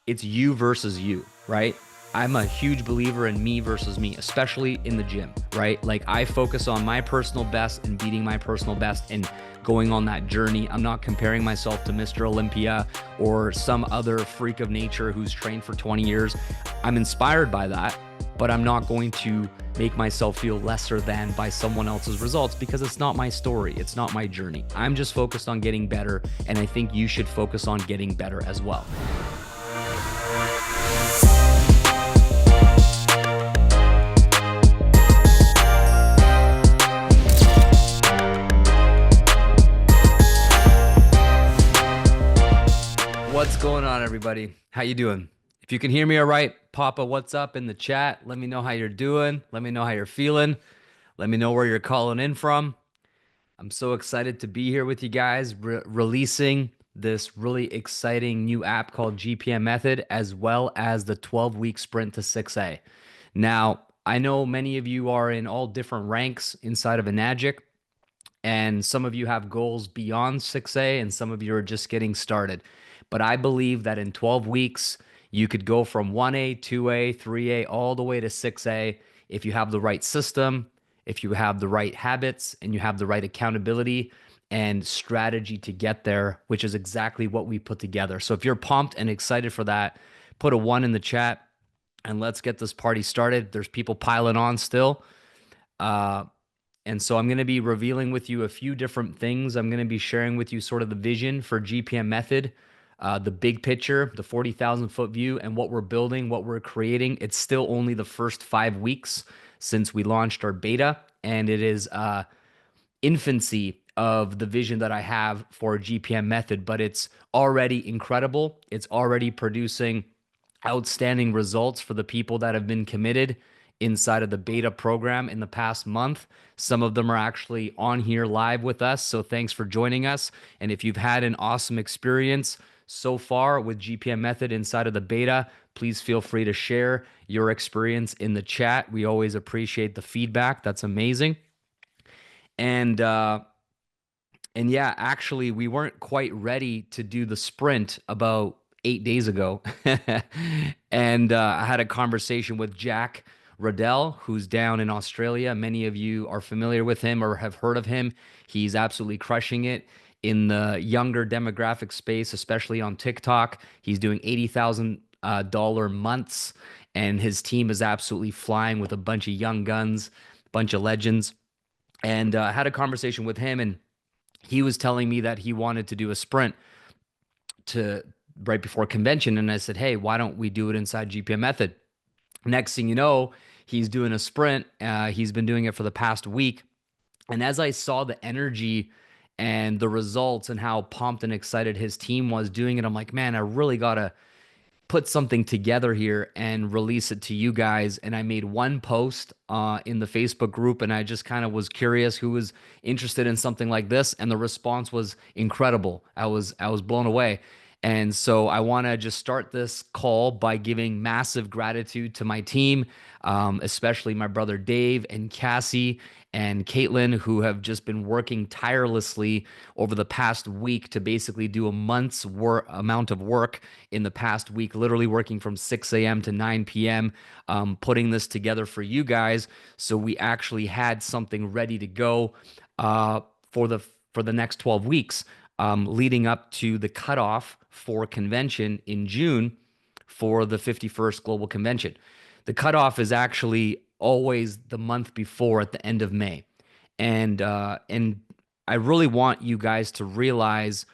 it's you versus you, right? I'm a huge believer in me versus me, especially in the gym, right? Like I focus on my personal best and beating my personal best and going on that journey. I'm not comparing myself to Mr. Olympia or some other freak of nature who's trained for 20 years. I'm inspired by that, but I'm not going to make myself feel lesser than by someone else's results because it's not my story. It's not my journey. I'm just focused on getting better, and I think you should focus on getting better as well. What's going on, everybody? How you doing? If you can hear me all right, pop a what's up in the chat. Let me know how you're doing. Let me know how you're feeling. Let me know where you're calling in from. I'm so excited to be here with you guys, releasing this really exciting new app called GPM Method, as well as the 12-week sprint to 6A. Now, I know many of you are in all different ranks inside of Enagic, and some of you have goals beyond 6A, and some of you are just getting started. But I believe that in 12 weeks, you could go from 1A, 2A, 3A, all the way to 6A if you have the right system, if you have the right habits, and you have the right accountability and strategy to get there, which is exactly what we put together. So if you're pumped and excited for that, put a one in the chat and let's get this party started. There's people piling on still. Uh, and so I'm going to be revealing with you a few different things. I'm going to be sharing with you sort of the vision for GPM Method, the big picture, the 40,000 foot view, and what we're building, what we're creating. It's still only the first 5 weeks since we launched our beta, and it is infancy of the vision that I have for GPM Method, but it's already incredible. It's already producing outstanding results for the people that have been committed inside of the beta program in the past month. Some of them are actually on here live with us. So thanks for joining us. And if you've had an awesome experience so far with GPM Method inside of the beta, please feel free to share your experience in the chat. We always appreciate the feedback. That's amazing. And yeah, actually, we weren't quite ready to do the sprint about 8 days ago. And I had a conversation with Jack Riddell, who's down in Australia. Many of you are familiar with him or have heard of him. He's absolutely crushing it in the younger demographic space, especially on TikTok. He's doing $80,000 months, and his team is absolutely flying with a bunch of young guns, bunch of legends. And I had a conversation with him, and he was telling me that he wanted to do a sprint to right before convention. And I said, hey, why don't we do it inside GPM Method? Next thing you know, he's doing a sprint. He's been doing it for the past week. And as I saw the energy and the results and how pumped and excited his team was doing it, I'm like, man, I really got to put something together here and release it to you guys. And I made one post in the Facebook group, and I just kind of was curious who was interested in something like this, and the response was incredible. I was blown away. And so I want to just start this call by giving massive gratitude to my team, especially my brother Dave and Cassie and Caitlin, who have just been working tirelessly over the past week to basically do a month's amount of work in the past week, literally working from 6 a.m. to 9 p.m., putting this together for you guys. So we actually had something ready to go uh, for the next 12 weeks, leading up to the cutoff for convention in June for the 51st Global Convention. The cutoff is actually always the month before at the end of May. And I really want you guys to realize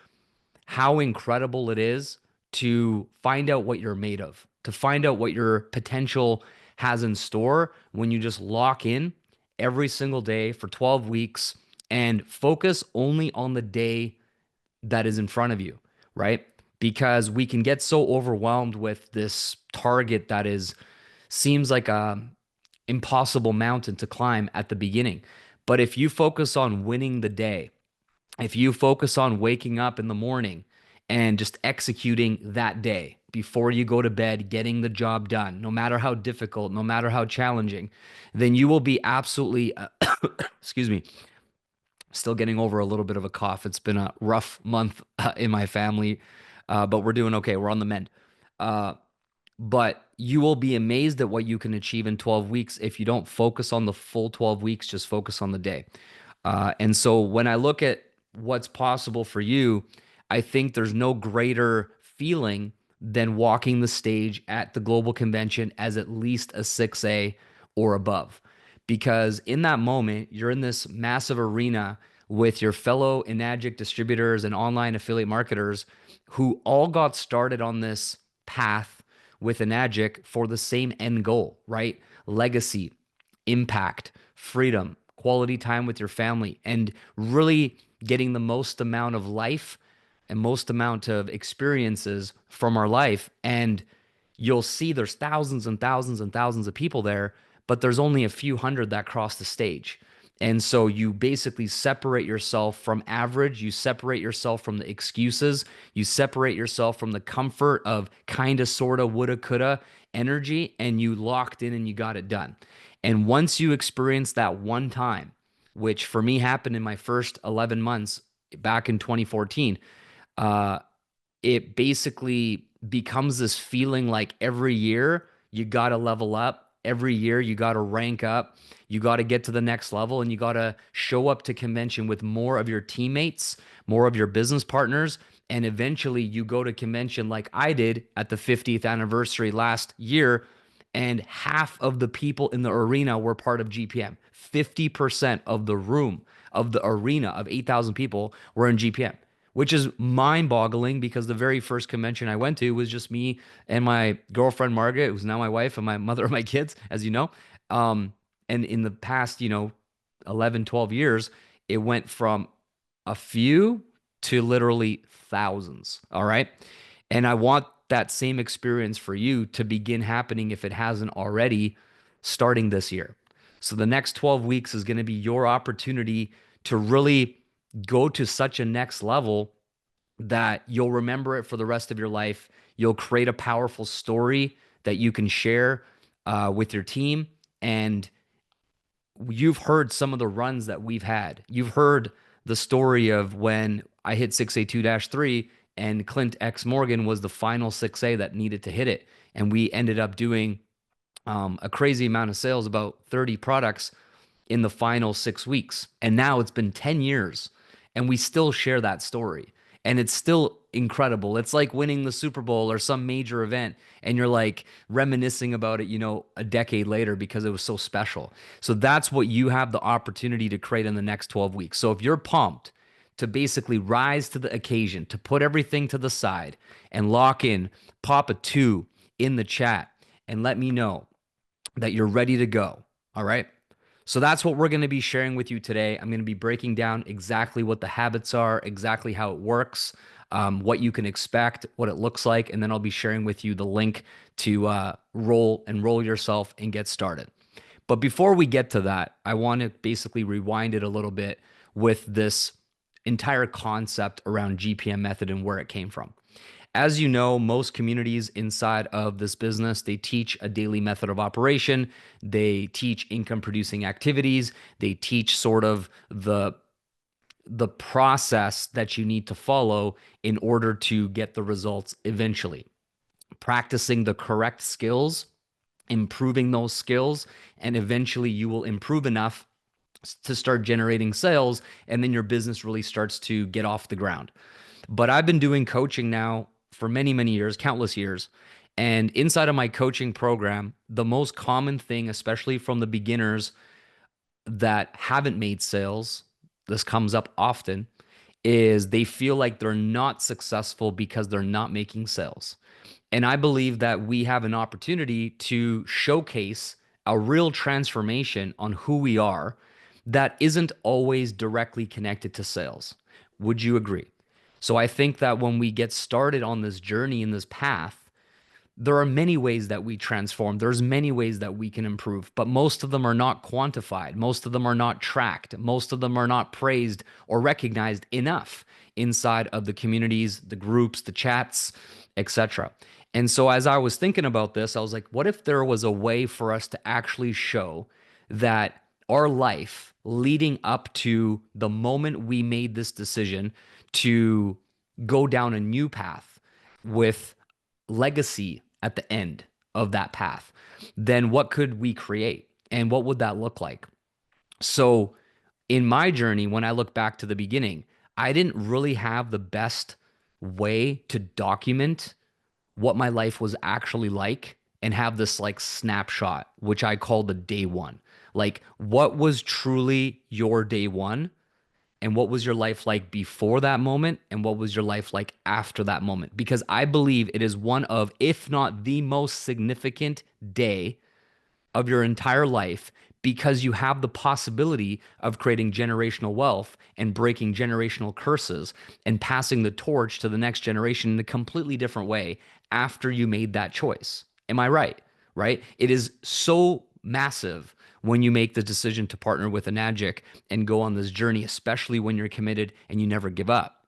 how incredible it is to find out what you're made of, to find out what your potential has in store when you just lock in every single day for 12 weeks and focus only on the day that is in front of you, right? Because we can get so overwhelmed with this target that is seems like a impossible mountain to climb at the beginning. But if you focus on winning the day, if you focus on waking up in the morning and just executing that day before you go to bed, getting the job done, no matter how difficult, no matter how challenging, then you will be absolutely, excuse me, still getting over a little bit of a cough. It's been a rough month in my family, but we're doing okay. We're on the mend. Uh, but you will be amazed at what you can achieve in 12 weeks if you don't focus on the full 12 weeks, just focus on the day. And so when I look at what's possible for you, I think there's no greater feeling than walking the stage at the global convention as at least a 6A or above. Because in that moment, you're in this massive arena with your fellow Enagic distributors and online affiliate marketers who all got started on this path with Enagic for the same end goal, right? Legacy, impact, freedom, quality time with your family, and really getting the most amount of life and most amount of experiences from our life. And you'll see there's thousands and thousands and thousands of people there, but there's only a few hundred that cross the stage. And so you basically separate yourself from average, you separate yourself from the excuses, you separate yourself from the comfort of kinda, sorta, woulda, coulda energy, and you locked in and you got it done. And once you experience that one time, which for me happened in my first 11 months back in 2014, uh, it basically becomes this feeling like every year you got to level up. Every year you got to rank up. You got to get to the next level and you got to show up to convention with more of your teammates, more of your business partners. And eventually you go to convention like I did at the 50th anniversary last year. And half of the people in the arena were part of GPM. 50% of the room of the arena of 8,000 people were in GPM, which is mind boggling because the very first convention I went to was just me and my girlfriend, Margaret, who's now my wife and my mother of my kids, as you know. And in the past, 11, 12 years, it went from a few to literally thousands. All right. And I want that same experience for you to begin happening if it hasn't already, starting this year. So the next 12 weeks is going to be your opportunity to really go to such a next level that you'll remember it for the rest of your life. You'll create a powerful story that you can share with your team. And you've heard some of the runs that we've had. You've heard the story of when I hit 6A2-3 and Clint X Morgan was the final 6A that needed to hit it. And we ended up doing a crazy amount of sales, about 30 products in the final 6 weeks. And now it's been 10 years and we still share that story. And it's still incredible. It's like winning the Super Bowl or some major event and you're like reminiscing about it, a decade later because it was so special. So that's what you have the opportunity to create in the next 12 weeks. So if you're pumped to basically rise to the occasion, to put everything to the side and lock in, pop a 2 in the chat and let me know that you're ready to go. All right. So that's what we're going to be sharing with you today. I'm going to be breaking down exactly what the habits are, exactly how it works, what you can expect, what it looks like, and then I'll be sharing with you the link to enroll yourself and get started. But before we get to that, I want to basically rewind it a little bit with this entire concept around GPM method and where it came from. As you know, most communities inside of this business, they teach a daily method of operation. They teach income producing activities. They teach sort of the process that you need to follow in order to get the results eventually. Practicing the correct skills, improving those skills, and eventually you will improve enough to start generating sales, and then your business really starts to get off the ground. But I've been doing coaching now for many, many years, countless years. And inside of my coaching program, the most common thing, especially from the beginners that haven't made sales, this comes up often, is they feel like they're not successful because they're not making sales. And I believe that we have an opportunity to showcase a real transformation on who we are that isn't always directly connected to sales. Would you agree? So I think that when we get started on this journey in this path, there are many ways that we transform. There's many ways that we can improve, but most of them are not quantified. Most of them are not tracked. Most of them are not praised or recognized enough inside of the communities, the groups, the chats, etc. And so as I was thinking about this, I was like, what if there was a way for us to actually show that our life leading up to the moment we made this decision to go down a new path with legacy at the end of that path, then what could we create? And what would that look like? So, in my journey, when I look back to the beginning, I didn't really have the best way to document what my life was actually like and have this like snapshot, which I call the day one. Like, what was truly your day one? And what was your life like before that moment? And what was your life like after that moment? Because I believe it is one of, if not the most significant day of your entire life, because you have the possibility of creating generational wealth and breaking generational curses and passing the torch to the next generation in a completely different way after you made that choice. Am I right? Right? It is so massive when you make the decision to partner with Enagic and go on this journey, especially when you're committed and you never give up.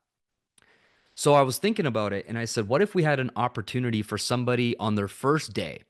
So I was thinking about it and I said, what if we had an opportunity for somebody on their first day,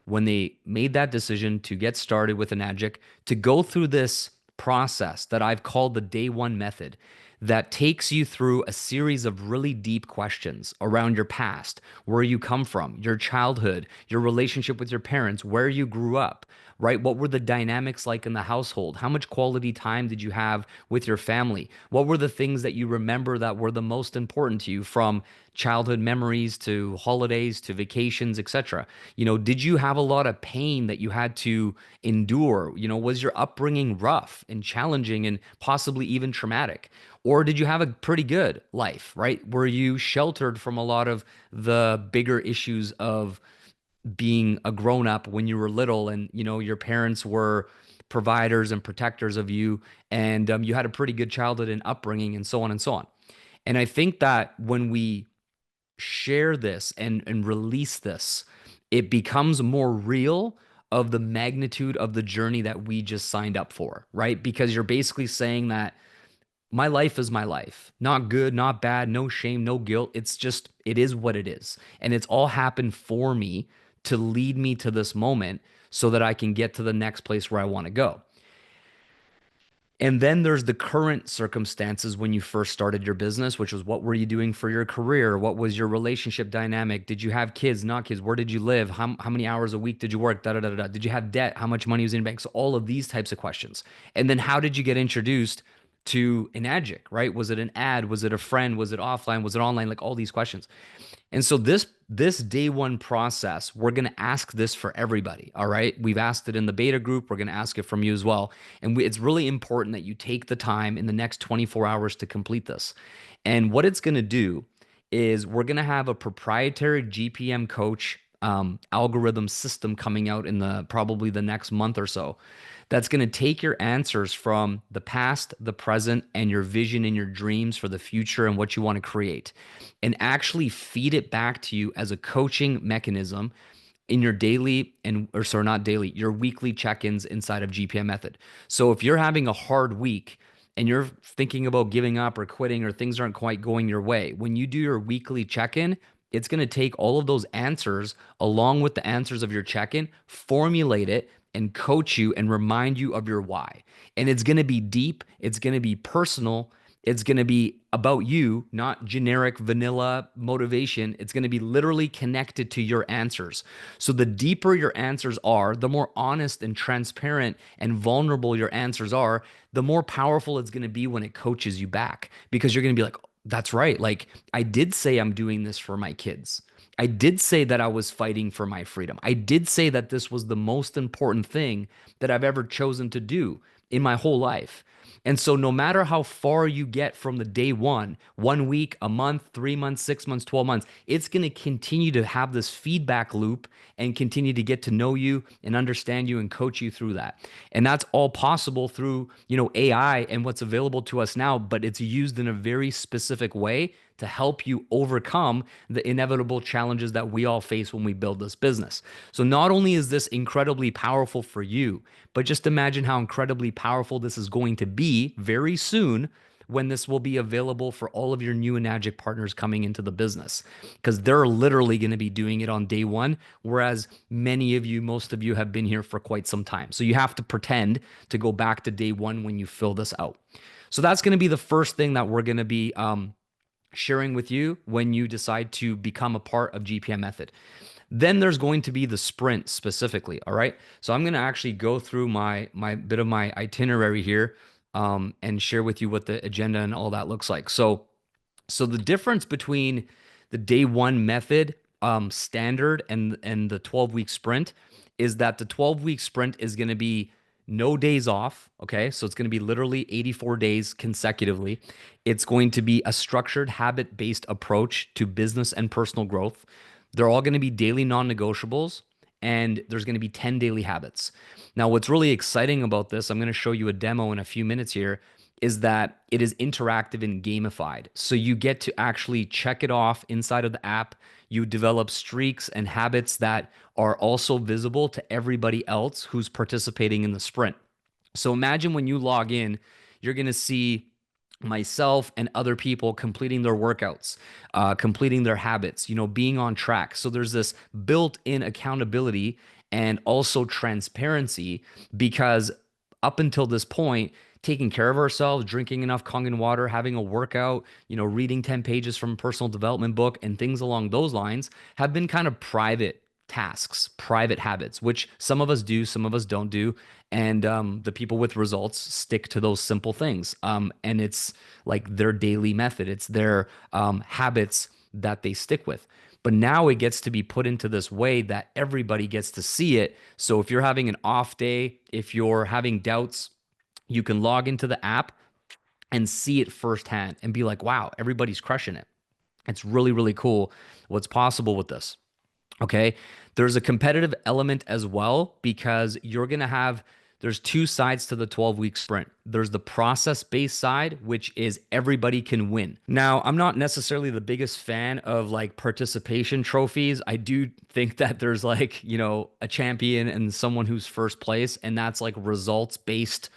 when they made that decision to get started with Enagic, to go through this process that I've called the day one method, that takes you through a series of really deep questions around your past, where you come from, your childhood, your relationship with your parents, where you grew up, right? What were the dynamics like in the household? How much quality time did you have with your family? What were the things that you remember that were the most important to you, from childhood memories to holidays to vacations, etc.? You know, did you have a lot of pain that you had to endure? You know, was your upbringing rough and challenging and possibly even traumatic? Or did you have a pretty good life, right? Were you sheltered from a lot of the bigger issues of being a grown up when you were little, and you know your parents were providers and protectors of you, and you had a pretty good childhood and upbringing, and so on and so on. And I think that when we share this and release this, it becomes more real of the magnitude of the journey that we just signed up for, right? Because you're basically saying that my life is my life. Not good, not bad, no shame, no guilt. It's just, it is what it is. And it's all happened for me to lead me to this moment so that I can get to the next place where I want to go. And then there's the current circumstances when you first started your business, which was, what were you doing for your career? What was your relationship dynamic? Did you have kids, not kids? Where did you live? How many hours a week did you work? Da, da, da, da. Did you have debt? How much money was in your bank? So all of these types of questions. And then how did you get introduced to Enagic, right? Was it an ad? Was it a friend? Was it offline? Was it online? Like all these questions. And so this day one process, we're going to ask this for everybody. All right. We've asked it in the beta group. We're going to ask it from you as well. And it's really important that you take the time in the next 24 hours to complete this. And what it's going to do is, we're going to have a proprietary GPM coach algorithm system coming out in the probably the next month or so, that's going to take your answers from the past, the present, and your vision and your dreams for the future and what you want to create, and actually feed it back to you as a coaching mechanism in your daily or sorry, not daily, your weekly check-ins inside of GPM Method. So if you're having a hard week and you're thinking about giving up or quitting, or things aren't quite going your way, when you do your weekly check-in, it's going to take all of those answers along with the answers of your check-in, formulate it, and coach you and remind you of your why. And it's going to be deep, it's going to be personal, it's going to be about you, not generic vanilla motivation. It's going to be literally connected to your answers. So the deeper your answers are, the more honest and transparent and vulnerable your answers are, the more powerful it's going to be when it coaches you back, because you're going to be like, that's right. Like, I did say I'm doing this for my kids. I did say that I was fighting for my freedom. I did say that this was the most important thing that I've ever chosen to do in my whole life. And so, no matter how far you get from the day one week, a month, 3 months, 6 months, 12 months, it's going to continue to have this feedback loop and continue to get to know you and understand you and coach you through that. And that's all possible through, AI and what's available to us now, but it's used in a very specific way to help you overcome the inevitable challenges that we all face when we build this business. So not only is this incredibly powerful for you, but just imagine how incredibly powerful this is going to be very soon, when this will be available for all of your new Enagic partners coming into the business, because they're literally going to be doing it on day one, whereas many of you, most of you, have been here for quite some time. So you have to pretend to go back to day one when you fill this out. So that's going to be the first thing that we're going to be sharing with you when you decide to become a part of GPM Method. Then there's going to be the sprint specifically. All right. So I'm going to actually go through my bit of my itinerary here, and share with you what the agenda and all that looks like. So the difference between the day one method standard and the 12-week sprint is that the 12-week sprint is going to be no days off. Okay. So it's going to be literally 84 days consecutively. It's going to be a structured habit based approach to business and personal growth. They're all going to be daily non negotiables, and there's going to be 10 daily habits. Now, what's really exciting about this, I'm going to show you a demo in a few minutes here, is that it is interactive and gamified. So you get to actually check it off inside of the app. You develop streaks and habits that are also visible to everybody else who's participating in the sprint. So imagine when you log in, you're going to see myself and other people completing their workouts, completing their habits, being on track. So there's this built-in accountability and also transparency, because up until this point, taking care of ourselves, drinking enough Kangen water, having a workout, reading 10 pages from a personal development book and things along those lines have been kind of private tasks, private habits, which some of us do, some of us don't do. And the people with results stick to those simple things. And it's like their daily method, it's their habits that they stick with. But now it gets to be put into this way that everybody gets to see it. So if you're having an off day, if you're having doubts, you can log into the app and see it firsthand and be like, wow, everybody's crushing it. It's really, really cool what's possible with this. Okay. There's a competitive element as well, because you're going to have, there's two sides to the 12-week sprint. There's the process based side, which is everybody can win. Now, I'm not necessarily the biggest fan of like participation trophies. I do think that there's like, a champion and someone who's first place, and that's like results based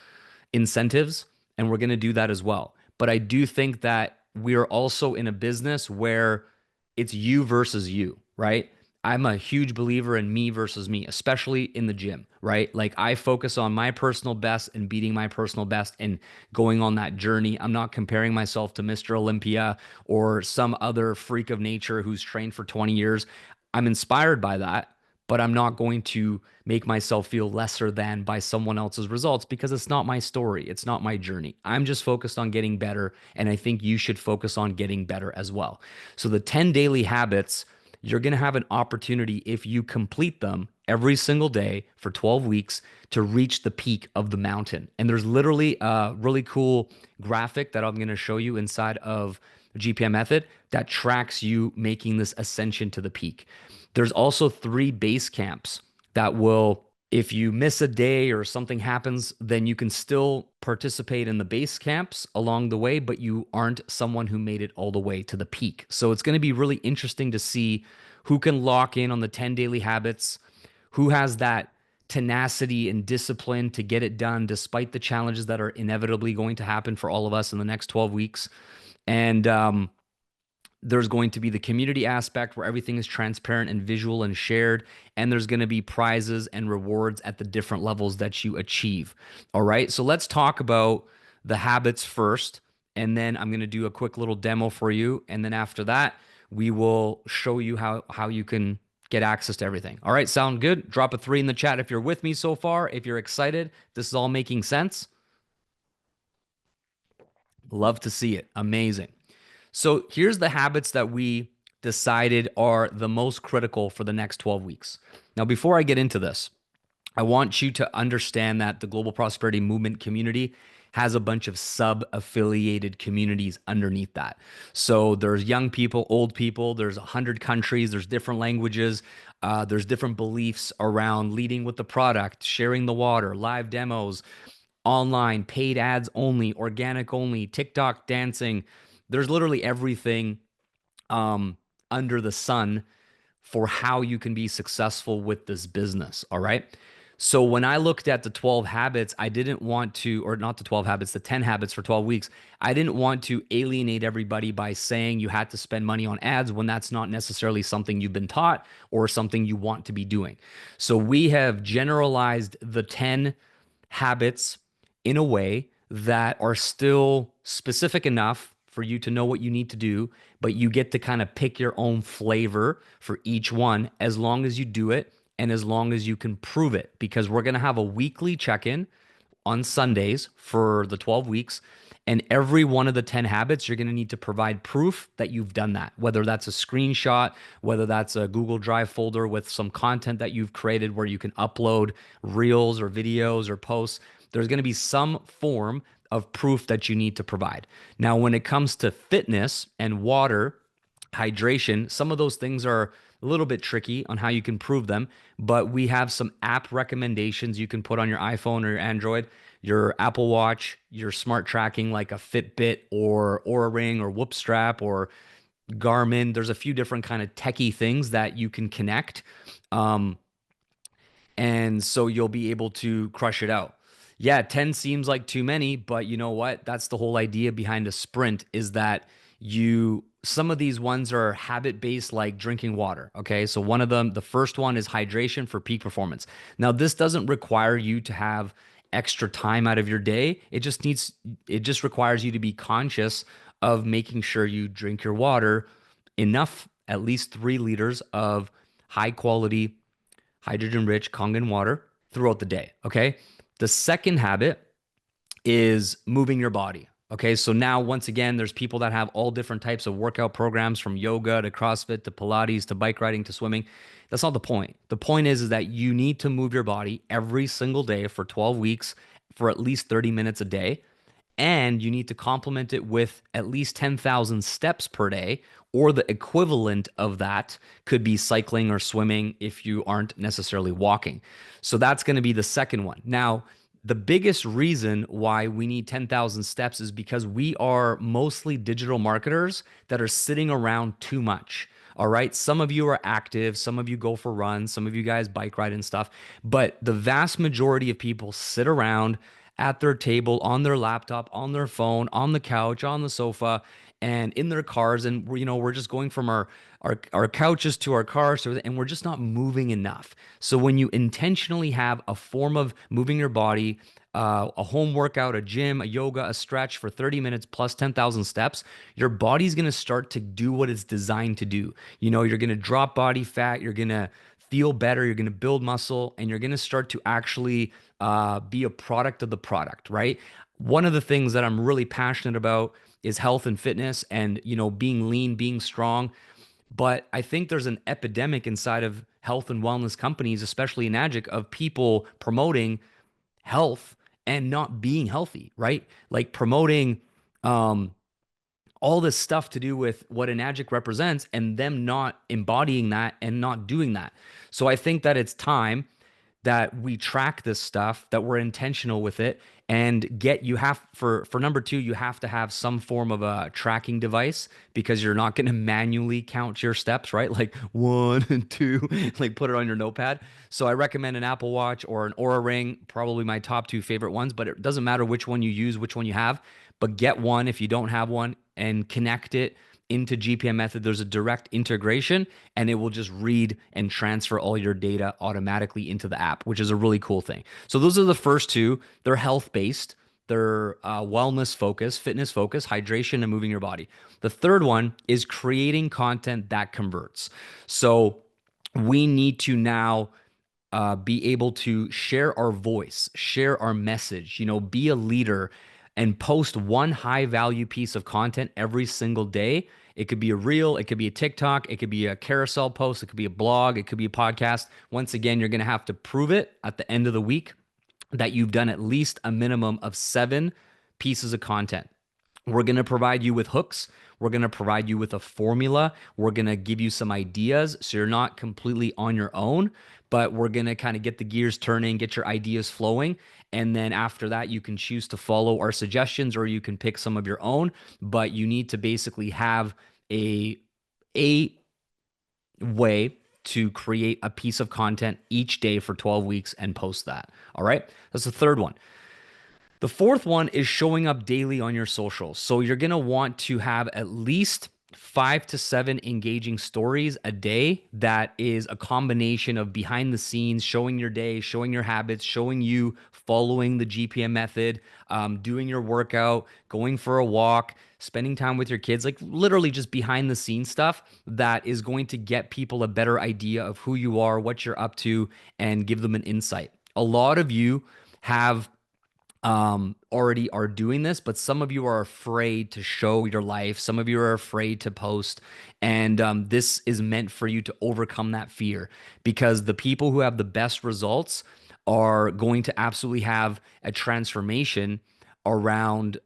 incentives. And we're going to do that as well. But I do think that we are also in a business where it's you versus you, right? I'm a huge believer in me versus me, especially in the gym, right? Like I focus on my personal best and beating my personal best and going on that journey. I'm not comparing myself to Mr. Olympia or some other freak of nature who's trained for 20 years. I'm inspired by that, but I'm not going to make myself feel lesser than by someone else's results, because it's not my story. It's not my journey. I'm just focused on getting better. And I think you should focus on getting better as well. So the 10 daily habits, you're going to have an opportunity, if you complete them every single day for 12 weeks, to reach the peak of the mountain. And there's literally a really cool graphic that I'm going to show you inside of GPM Method that tracks you making this ascension to the peak. There's also 3 base camps that will, if you miss a day or something happens, then you can still participate in the base camps along the way, but you aren't someone who made it all the way to the peak. So it's going to be really interesting to see who can lock in on the 10 daily habits, who has that tenacity and discipline to get it done despite the challenges that are inevitably going to happen for all of us in the next 12 weeks. And there's going to be the community aspect where everything is transparent and visual and shared. And there's going to be prizes and rewards at the different levels that you achieve. All right. So let's talk about the habits first. And then I'm going to do a quick little demo for you. And then after that, we will show you how you can get access to everything. All right. Sound good? Drop a 3 in the chat if you're with me so far. If you're excited, this is all making sense. Love to see it. Amazing. So here's the habits that we decided are the most critical for the next 12 weeks. Now, before I get into this, I want you to understand that the Global Prosperity Movement community has a bunch of sub-affiliated communities underneath that. So there's young people, old people, there's 100 countries, there's different languages, there's different beliefs around leading with the product, sharing the water, live demos, online, paid ads only, organic only, TikTok dancing. There's literally everything under the sun for how you can be successful with this business. All right. So when I looked at the 12 habits, I didn't want to, or not the 12 habits, the 10 habits for 12 weeks. I didn't want to alienate everybody by saying you had to spend money on ads when that's not necessarily something you've been taught or something you want to be doing. So we have generalized the 10 habits in a way that are still specific enough for you to know what you need to do, but you get to kind of pick your own flavor for each one as long as you do it and as long as you can prove it. Because we're going to have a weekly check in on Sundays for the 12 weeks. And every one of the 10 habits, you're going to need to provide proof that you've done that, whether that's a screenshot, whether that's a Google Drive folder with some content that you've created where you can upload reels or videos or posts. There's going to be some form of proof that you need to provide. Now, when it comes to fitness and water, hydration, some of those things are a little bit tricky on how you can prove them, but we have some app recommendations you can put on your iPhone or your Android, your Apple Watch, your smart tracking like a Fitbit or Oura Ring or Whoop Strap or Garmin. There's a few different kind of techie things that you can connect. Um, and so you'll be able to crush it out. Yeah, 10 seems like too many, but you know what? That's the whole idea behind a sprint is that you some of these ones are habit based like drinking water, okay? So one of them, the first one is hydration for peak performance. Now, this doesn't require you to have extra time out of your day. It just requires you to be conscious of making sure you drink your water enough, at least 3 liters of high quality hydrogen rich Kangen water throughout the day. Okay. The second habit is moving your body. Okay. So now, once again, there's people that have all different types of workout programs from yoga to CrossFit to Pilates to bike riding to swimming. That's not the point. The point is that you need to move your body every single day for 12 weeks for at least 30 minutes a day, and you need to complement it with at least 10,000 steps per day, or the equivalent of that could be cycling or swimming if you aren't necessarily walking. So that's going to be the second one. Now, the biggest reason why we need 10,000 steps is because we are mostly digital marketers that are sitting around too much. All right. Some of you are active. Some of you go for runs. Some of you guys bike ride and stuff. But the vast majority of people sit around at their table, on their laptop, on their phone, on the couch, on the sofa, and in their cars. And we're just going from our couches to our cars, and we're just not moving enough. So when you intentionally have a form of moving your body, a home workout, a gym, a yoga, a stretch for 30 minutes plus 10,000 steps, your body's going to start to do what it's designed to do. You're going to drop body fat, you're going to feel better, you're going to build muscle, and you're going to start to actually be a product of the product, right? One of the things that I'm really passionate about is health and fitness and, being lean, being strong. But I think there's an epidemic inside of health and wellness companies, especially in Enagic, of people promoting health and not being healthy, right? Like promoting um, all this stuff to do with what Enagic represents and them not embodying that and not doing that. So I think that it's time that we track this stuff, that we're intentional with it, and you have for number two, you have to have some form of a tracking device because you're not going to manually count your steps, right? Like 1 and 2, like put it on your notepad. So I recommend an Apple Watch or an Oura Ring, probably my top 2 favorite ones, but it doesn't matter which one you use, which one you have, but get one if you don't have one and connect it into GPM Method. There's a direct integration and it will just read and transfer all your data automatically into the app, which is a really cool thing. So those are the first 2. They're health based, they're wellness focused, fitness focused, hydration, and moving your body. The third one is creating content that converts. So we need to now be able to share our voice, share our message, be a leader and post one high value piece of content every single day. It could be a reel, it could be a TikTok, it could be a carousel post, it could be a blog, it could be a podcast. Once again, you're going to have to prove it at the end of the week that you've done at least a minimum of 7 pieces of content. We're going to provide you with hooks. We're going to provide you with a formula. We're going to give you some ideas so you're not completely on your own, but we're going to kind of get the gears turning, get your ideas flowing. And then after that, you can choose to follow our suggestions or you can pick some of your own, but you need to basically have a way to create a piece of content each day for 12 weeks and post that. All right. That's the third one. The fourth one is showing up daily on your socials. So you're going to want to have at least 5 to 7 engaging stories a day that is a combination of behind the scenes, showing your day, showing your habits, showing you following the GPM method, doing your workout, going for a walk, spending time with your kids, like literally just behind the scenes stuff that is going to get people a better idea of who you are, what you're up to, and give them an insight. A lot of you have already are doing this, but some of you are afraid to show your life. Some of you are afraid to post. And this is meant for you to overcome that fear because the people who have the best results are going to absolutely have a transformation around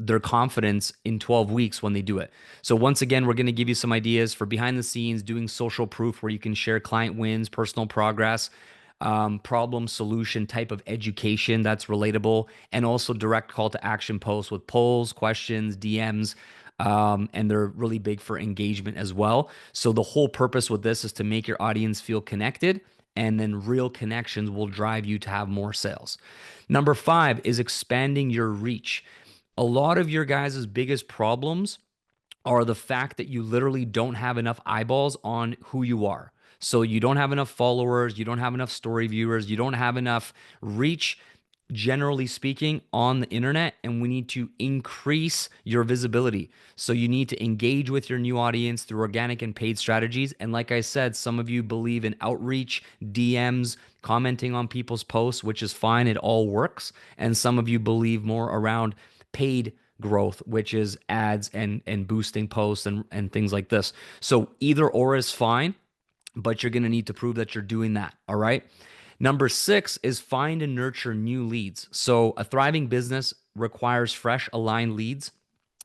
their confidence in 12 weeks when they do it. So, once again, we're going to give you some ideas for behind the scenes, doing social proof where you can share client wins, personal progress, problem solution type of education that's relatable, and also direct call to action posts with polls, questions, DMs. And they're really big for engagement as well. So the whole purpose with this is to make your audience feel connected, and then real connections will drive you to have more sales. Number 5 is expanding your reach. A lot of your guys' biggest problems are the fact that you literally don't have enough eyeballs on who you are. So you don't have enough followers, you don't have enough story viewers, you don't have enough reach, generally speaking, on the internet, and we need to increase your visibility. So you need to engage with your new audience through organic and paid strategies. And like I said, some of you believe in outreach, DMs, commenting on people's posts, which is fine, it all works. And some of you believe more around paid growth, which is ads and boosting posts and things like this. So either or is fine, but you're going to need to prove that you're doing that. All right. Number 6 is find and nurture new leads. So a thriving business requires fresh, aligned leads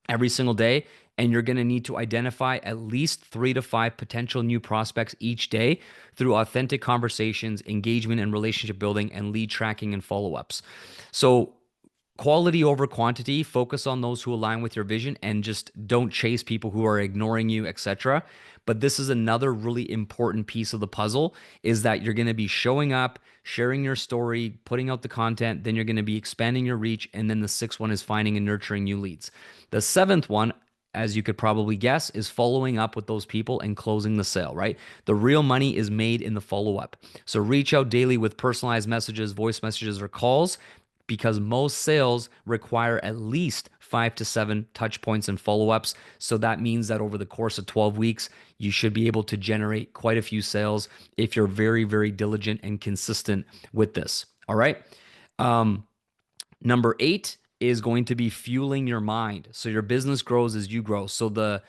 every single day. And you're going to need to identify at least 3 to 5 potential new prospects each day through authentic conversations, engagement and relationship building, and lead tracking and follow ups. So quality over quantity, focus on those who align with your vision and just don't chase people who are ignoring you, etc. But this is another really important piece of the puzzle, is that you're going to be showing up, sharing your story, putting out the content, then you're going to be expanding your reach, and then the 6th one is finding and nurturing new leads. The 7th one, as you could probably guess, is following up with those people and closing the sale, right? The real money is made in the follow up. So reach out daily with personalized messages, voice messages, or calls, because most sales require at least 5 to 7 touch points and follow ups. So that means that over the course of 12 weeks, you should be able to generate quite a few sales if you're very, very diligent and consistent with this. All right. Number 8 is going to be fueling your mind. So your business grows as you grow. So the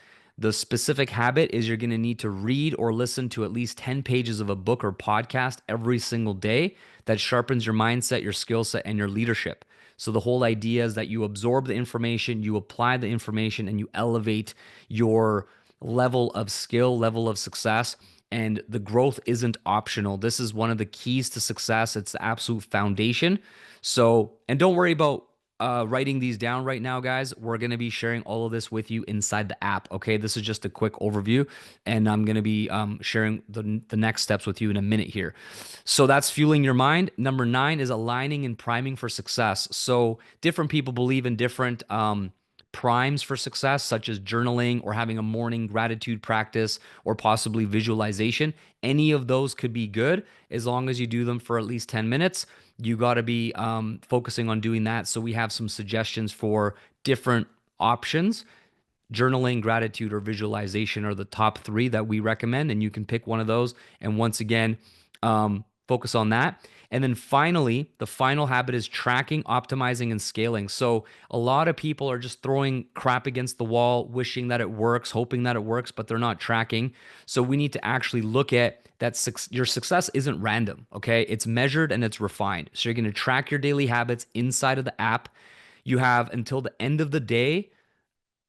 specific habit is you're going to need to read or listen to at least 10 pages of a book or podcast every single day that sharpens your mindset, your skill set, and your leadership. So the whole idea is that you absorb the information, you apply the information, and you elevate your level of skill, level of success. And the growth isn't optional. This is one of the keys to success. It's the absolute foundation. So, and don't worry about writing these down right now, guys. We're going to be sharing all of this with you inside the app. Okay. This is just a quick overview, and I'm going to be sharing the next steps with you in a minute here. So that's fueling your mind. Number 9 is aligning and priming for success. So different people believe in different primes for success, such as journaling or having a morning gratitude practice or possibly visualization. Any of those could be good as long as you do them for at least 10 minutes. You got to be focusing on doing that. So we have some suggestions for different options. Journaling, gratitude, or visualization are the top 3 that we recommend, and you can pick one of those. And once again, focus on that. And then finally, the final habit is tracking, optimizing, and scaling. So a lot of people are just throwing crap against the wall, wishing that it works, hoping that it works, but they're not tracking. So we need to actually look at that. Your success isn't random, okay? It's measured and it's refined. So you're going to track your daily habits inside of the app. You have until the end of the day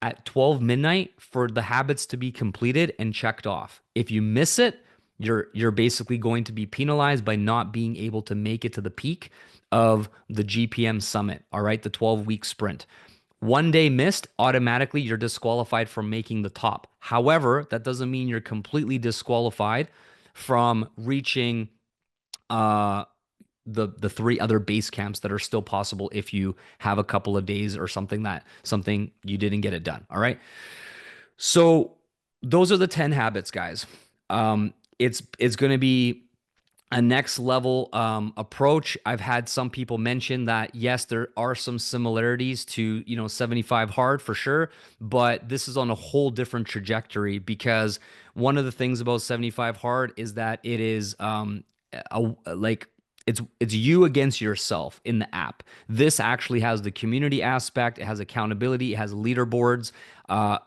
at 12 midnight for the habits to be completed and checked off. If you miss it, you're basically going to be penalized by not being able to make it to the peak of the GPM summit, all right, the 12-week sprint. One day missed, automatically you're disqualified from making the top. However, that doesn't mean you're completely disqualified from reaching the 3 other base camps that are still possible if you have a couple of days or something you didn't get it done. All right. So those are the 10 habits, guys. It's going to be a next level approach. I've had some people mention that yes, there are some similarities to 75 hard for sure, but this is on a whole different trajectory because one of the things about 75 hard is that it is like it's you against yourself in the app. This actually has the community aspect, it has accountability, it has leaderboards.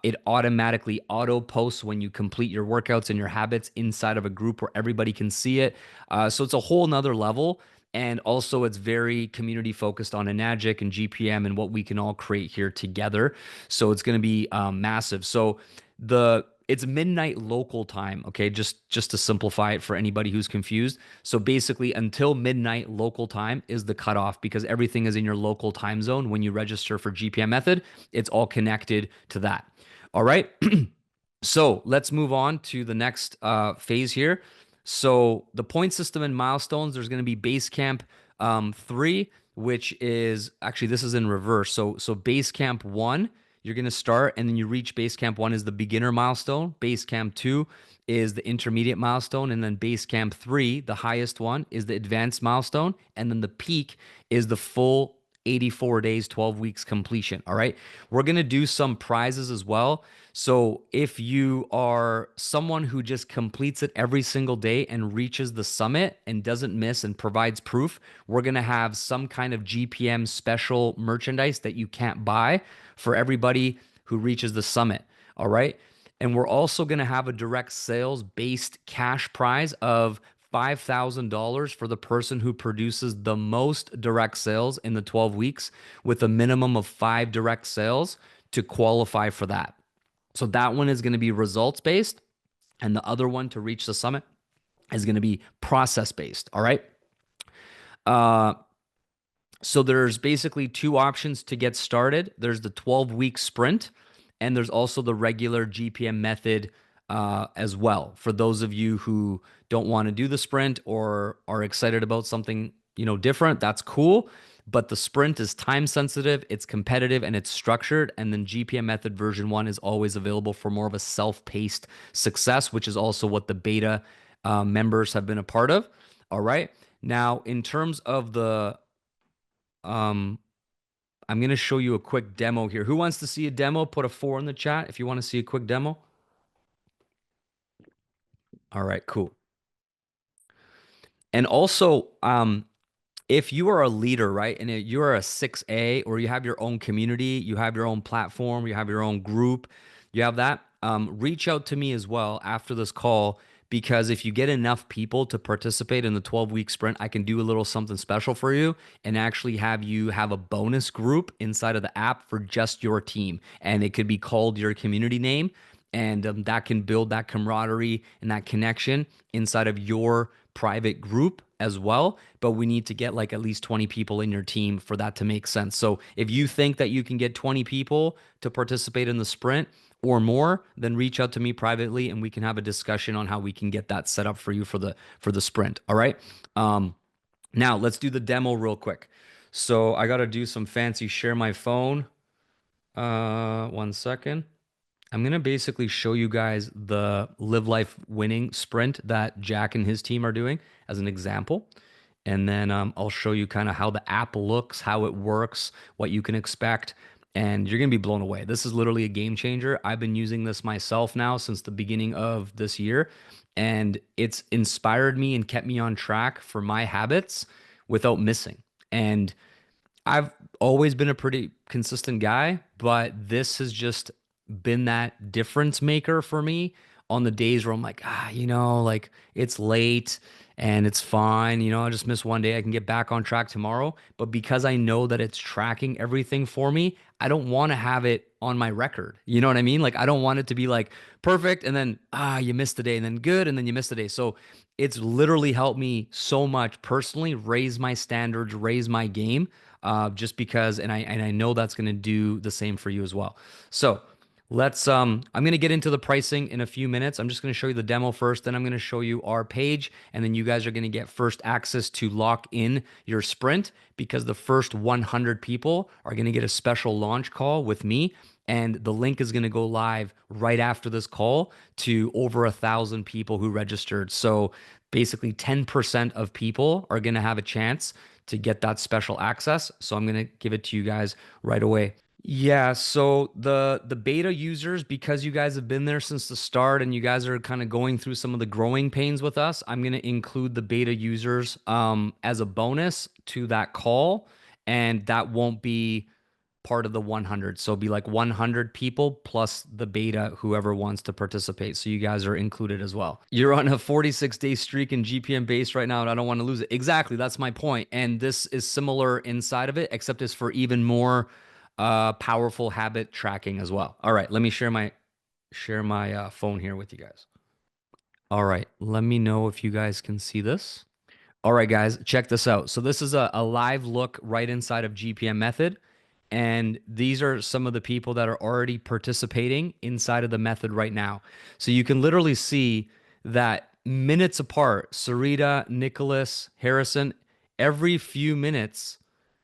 It automatically auto posts when you complete your workouts and your habits inside of a group where everybody can see it. So it's a whole nother level. And also, it's very community focused on Enagic and GPM and what we can all create here together. So it's going to be massive. So it's midnight local time. Okay, just to simplify it for anybody who's confused. So basically, until midnight local time is the cutoff because everything is in your local time zone when you register for GPM Method. It's all connected to that. All right. So let's move on to the next phase here. So the point system and milestones, there's going to be base camp 3, which is actually this is in reverse. So base camp 1, you're going to start, and then you reach base camp 1 is the beginner milestone. Base camp 2 is the intermediate milestone, and then base camp 3, the highest one, is the advanced milestone, and then the peak is the full 84 days, 12 weeks completion. All right. We're going to do some prizes as well. So if you are someone who just completes it every single day and reaches the summit and doesn't miss and provides proof, we're going to have some kind of GPM special merchandise that you can't buy for everybody who reaches the summit. All right. And we're also going to have a direct sales based cash prize of $5,000 for the person who produces the most direct sales in the 12 weeks with a minimum of 5 direct sales to qualify for that. So that one is going to be results based, and the other one to reach the summit is going to be process based. All right. Uh, so there's basically two options to get started. There's the 12-week sprint, and there's also the regular GPM method as well. For those of you who don't want to do the sprint or are excited about something different, that's cool. But the sprint is time sensitive, it's competitive, and it's structured. And then GPM method version 1 is always available for more of a self-paced success, which is also what the beta members have been a part of. All right. Now, in terms of the um, I'm going to show you a quick demo here. Who wants to see a demo? Put a 4 in the chat if you want to see a quick demo. All right, cool. And also, if you are a leader, right, and you are a 6A or you have your own community, you have your own platform, you have your own group, you have that, reach out to me as well after this call because if you get enough people to participate in the 12-week sprint, I can do a little something special for you and actually have you have a bonus group inside of the app for just your team. And it could be called your community name. And that can build that camaraderie and that connection inside of your private group as well. But we need to get like at least 20 people in your team for that to make sense. So if you think that you can get 20 people to participate in the sprint or more, then reach out to me privately and we can have a discussion on how we can get that set up for you for the sprint. All right. Now let's do the demo real quick. So I got to do some fancy share my phone. 1 second. I'm going to basically show you guys the Live Life Winning sprint that Jack and his team are doing as an example. And then I'll show you kind of how the app looks, how it works, what you can expect. And you're going to be blown away. This is literally a game changer. I've been using this myself now since the beginning of this year. And it's inspired me and kept me on track for my habits without missing. And I've always been a pretty consistent guy, but this has just been that difference maker for me on the days where I'm like, like it's late and it's fine. I just miss one day. I can get back on track tomorrow. But because I know that it's tracking everything for me, I don't want to have it on my record. You know what I mean? Like, I don't want it to be like perfect and then, you missed the day and then good and then you missed the day. So it's literally helped me so much personally raise my standards, raise my game just because, and I know that's going to do the same for you as well. So I'm going to get into the pricing in a few minutes. I'm just going to show you the demo first, then I'm going to show you our page, and then you guys are going to get first access to lock in your sprint because the first 100 people are going to get a special launch call with me. And the link is going to go live right after this call to over 1,000 people who registered. So basically 10% of people are going to have a chance to get that special access. So I'm going to give it to you guys right away. Yeah, so the beta users, because you guys have been there since the start and you guys are kind of going through some of the growing pains with us, I'm gonna include the beta users as a bonus to that call, and that won't be part of the 100. So it'll be like 100 people plus the beta, whoever wants to participate. So you guys are included as well. You're on a 46-day streak in GPM base right now, and I don't want to lose it. Exactly, that's my point. And this is similar inside of it, except it's for even more powerful habit tracking as well. All right, let me share my phone here with you guys. All right, let me know if you guys can see this. All right, guys, check this out. So this is a live look right inside of GPM Method. And these are some of the people that are already participating inside of the method right now. So you can literally see that minutes apart, Sarita, Nicholas, Harrison, every few minutes,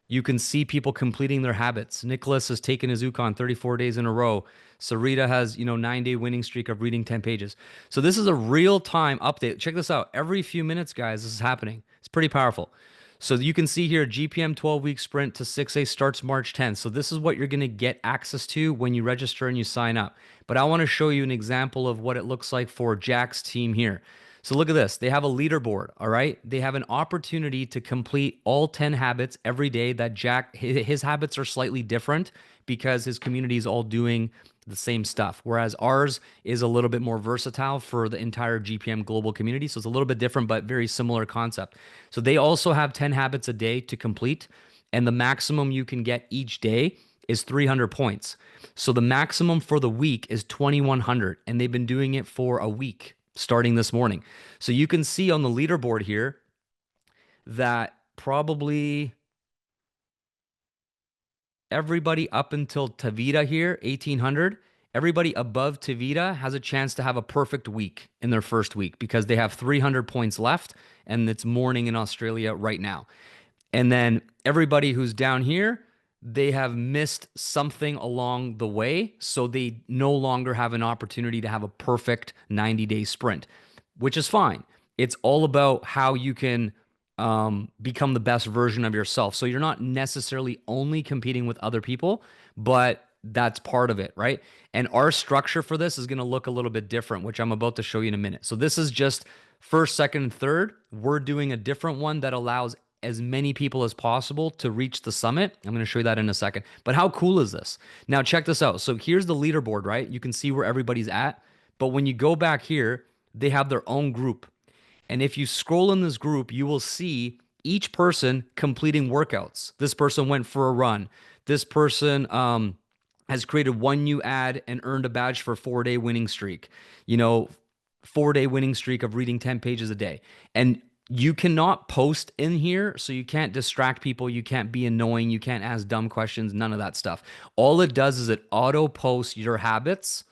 you can see people completing their habits. Nicholas has taken his Ukon 34 days in a row. Sarita has, 9-day winning streak of reading 10 pages. So this is a real-time update. Check this out. Every few minutes, guys, this is happening. It's pretty powerful. So you can see here, GPM 12-week sprint to 6A starts March 10th. So this is what you're going to get access to when you register and you sign up. But I want to show you an example of what it looks like for Jack's team here. So look at this. They have a leaderboard, all right? They have an opportunity to complete all 10 habits every day that Jack, his habits are slightly different because his community is all doing the same stuff, whereas ours is a little bit more versatile for the entire GPM global community. So it's a little bit different, but very similar concept. So they also have 10 habits a day to complete, and the maximum you can get each day is 300 points. So the maximum for the week is 2,100, and they've been doing it for a week starting this morning. So you can see on the leaderboard here that probably everybody up until Tavita here, 1,800, everybody above Tavita has a chance to have a perfect week in their first week because they have 300 points left and it's morning in Australia right now. And then everybody who's down here, they have missed something along the way. So they no longer have an opportunity to have a perfect 90-day sprint, which is fine. It's all about how you can become the best version of yourself. So you're not necessarily only competing with other people, but that's part of it, right? And our structure for this is going to look a little bit different, which I'm about to show you in a minute. So this is just first, second, and third. We're doing a different one that allows as many people as possible to reach the summit. I'm going to show you that in a second. But how cool is this? Now, check this out. So here's the leaderboard, right? You can see where everybody's at. But when you go back here, they have their own group. And if you scroll in this group, you will see each person completing workouts. This person went for a run. This person has created one new ad and earned a badge for 4-day winning streak. 4-day winning streak of reading 10 pages a day. And you cannot post in here, so you can't distract people. You can't be annoying. You can't ask dumb questions, none of that stuff. All it does is it auto posts your habits.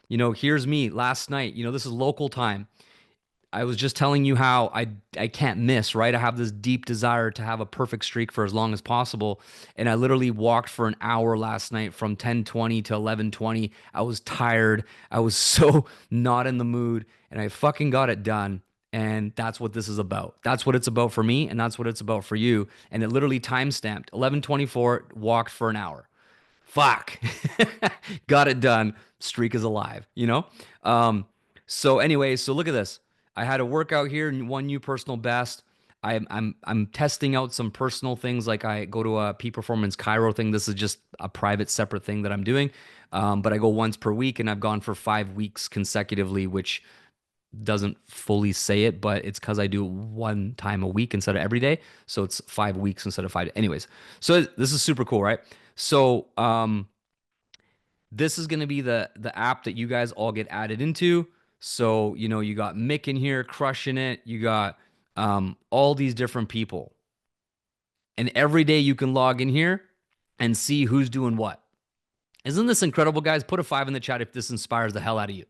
Here's me last night. This is local time. I was just telling you how I can't miss, right? I have this deep desire to have a perfect streak for as long as possible. And I literally walked for an hour last night from 10:20 to 11:20. I was tired. I was so not in the mood, and I fucking got it done. And that's what this is about. That's what it's about for me, and that's what it's about for you. And it literally time stamped 11:24, walked for an hour. Fuck. Got it done. Streak is alive. So anyway, so look at this. I had a workout here and one new personal best. I'm testing out some personal things, like I go to a Peak Performance Cairo thing. This is just a private separate thing that I'm doing. But I go once per week, and I've gone for 5 weeks consecutively, which doesn't fully say it, but it's because I do it one time a week instead of every day. So it's 5 weeks instead of 5. Anyways, so this is super cool, right? So this is going to be the app that you guys all get added into. So, you got Mick in here crushing it. You got all these different people. And every day you can log in here and see who's doing what. Isn't this incredible, guys? Put a 5 in the chat if this inspires the hell out of you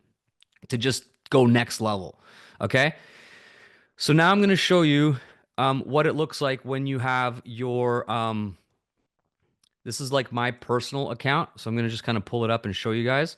to just go next level. Okay. So now I'm going to show you what it looks like when you have your, this is like my personal account. So I'm going to just kind of pull it up and show you guys.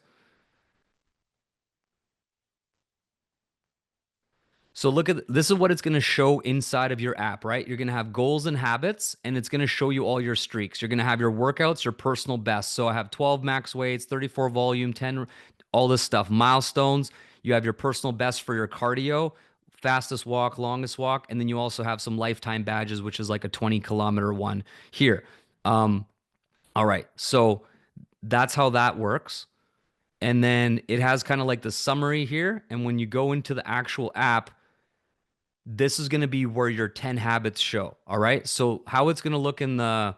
So look at this is what it's going to show inside of your app, right? You're going to have goals and habits, and it's going to show you all your streaks. You're going to have your workouts, your personal best. So I have 12 max weights, 34 volume, 10, all this stuff, milestones. You have your personal best for your cardio, fastest walk, longest walk, and then you also have some lifetime badges, which is like a 20-kilometer one here. Um, all right, so that's how that works. And then it has kind of like the summary here. And when you go into the actual app, this is going to be where your 10 habits show. All right. So, how it's going to look in the,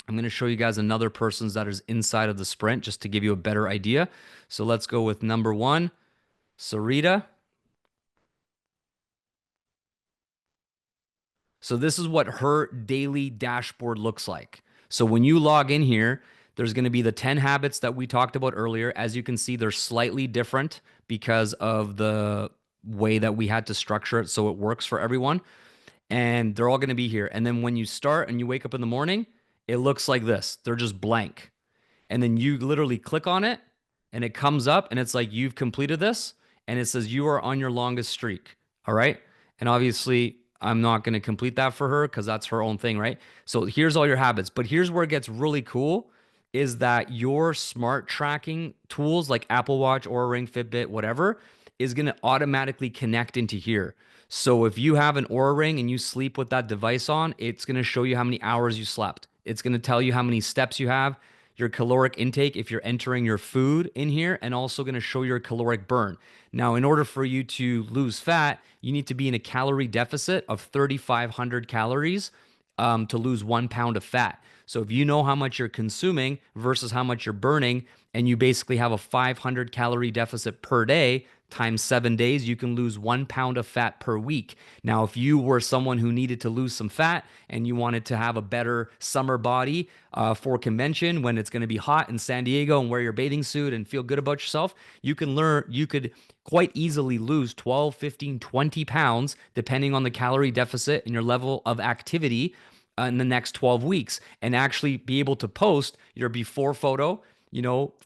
I'm going to show you guys another person's that is inside of the sprint just to give you a better idea. So, let's go with number one, Sarita. So, this is what her daily dashboard looks like. So, when you log in here, there's going to be the 10 habits that we talked about earlier. As you can see, they're slightly different because of the way that we had to structure it so it works for everyone. And they're all going to be here. And then when you start and you wake up in the morning, it looks like this. They're just blank. And then you literally click on it and it comes up and it's like, you've completed this. And it says you are on your longest streak. All right. And obviously, I'm not going to complete that for her because that's her own thing, right? So here's all your habits. But here's where it gets really cool is that your smart tracking tools like Apple Watch, Oura Ring, Fitbit, whatever, is going to automatically connect into here. So if you have an Oura Ring and you sleep with that device on, it's going to show you how many hours you slept. It's going to tell you how many steps you have, your caloric intake if you're entering your food in here, and also going to show your caloric burn. Now, in order for you to lose fat, you need to be in a calorie deficit of 3,500 calories to lose 1 pound of fat. So if you know how much you're consuming versus how much you're burning, and you basically have a 500 calorie deficit per day times 7 days, you can lose 1 pound of fat per week. Now, if you were someone who needed to lose some fat and you wanted to have a better summer body for convention when it's going to be hot in San Diego and wear your bathing suit and feel good about yourself, you could quite easily lose 12, 15, 20 pounds depending on the calorie deficit and your level of activity in the next 12 weeks and actually be able to post your before photo,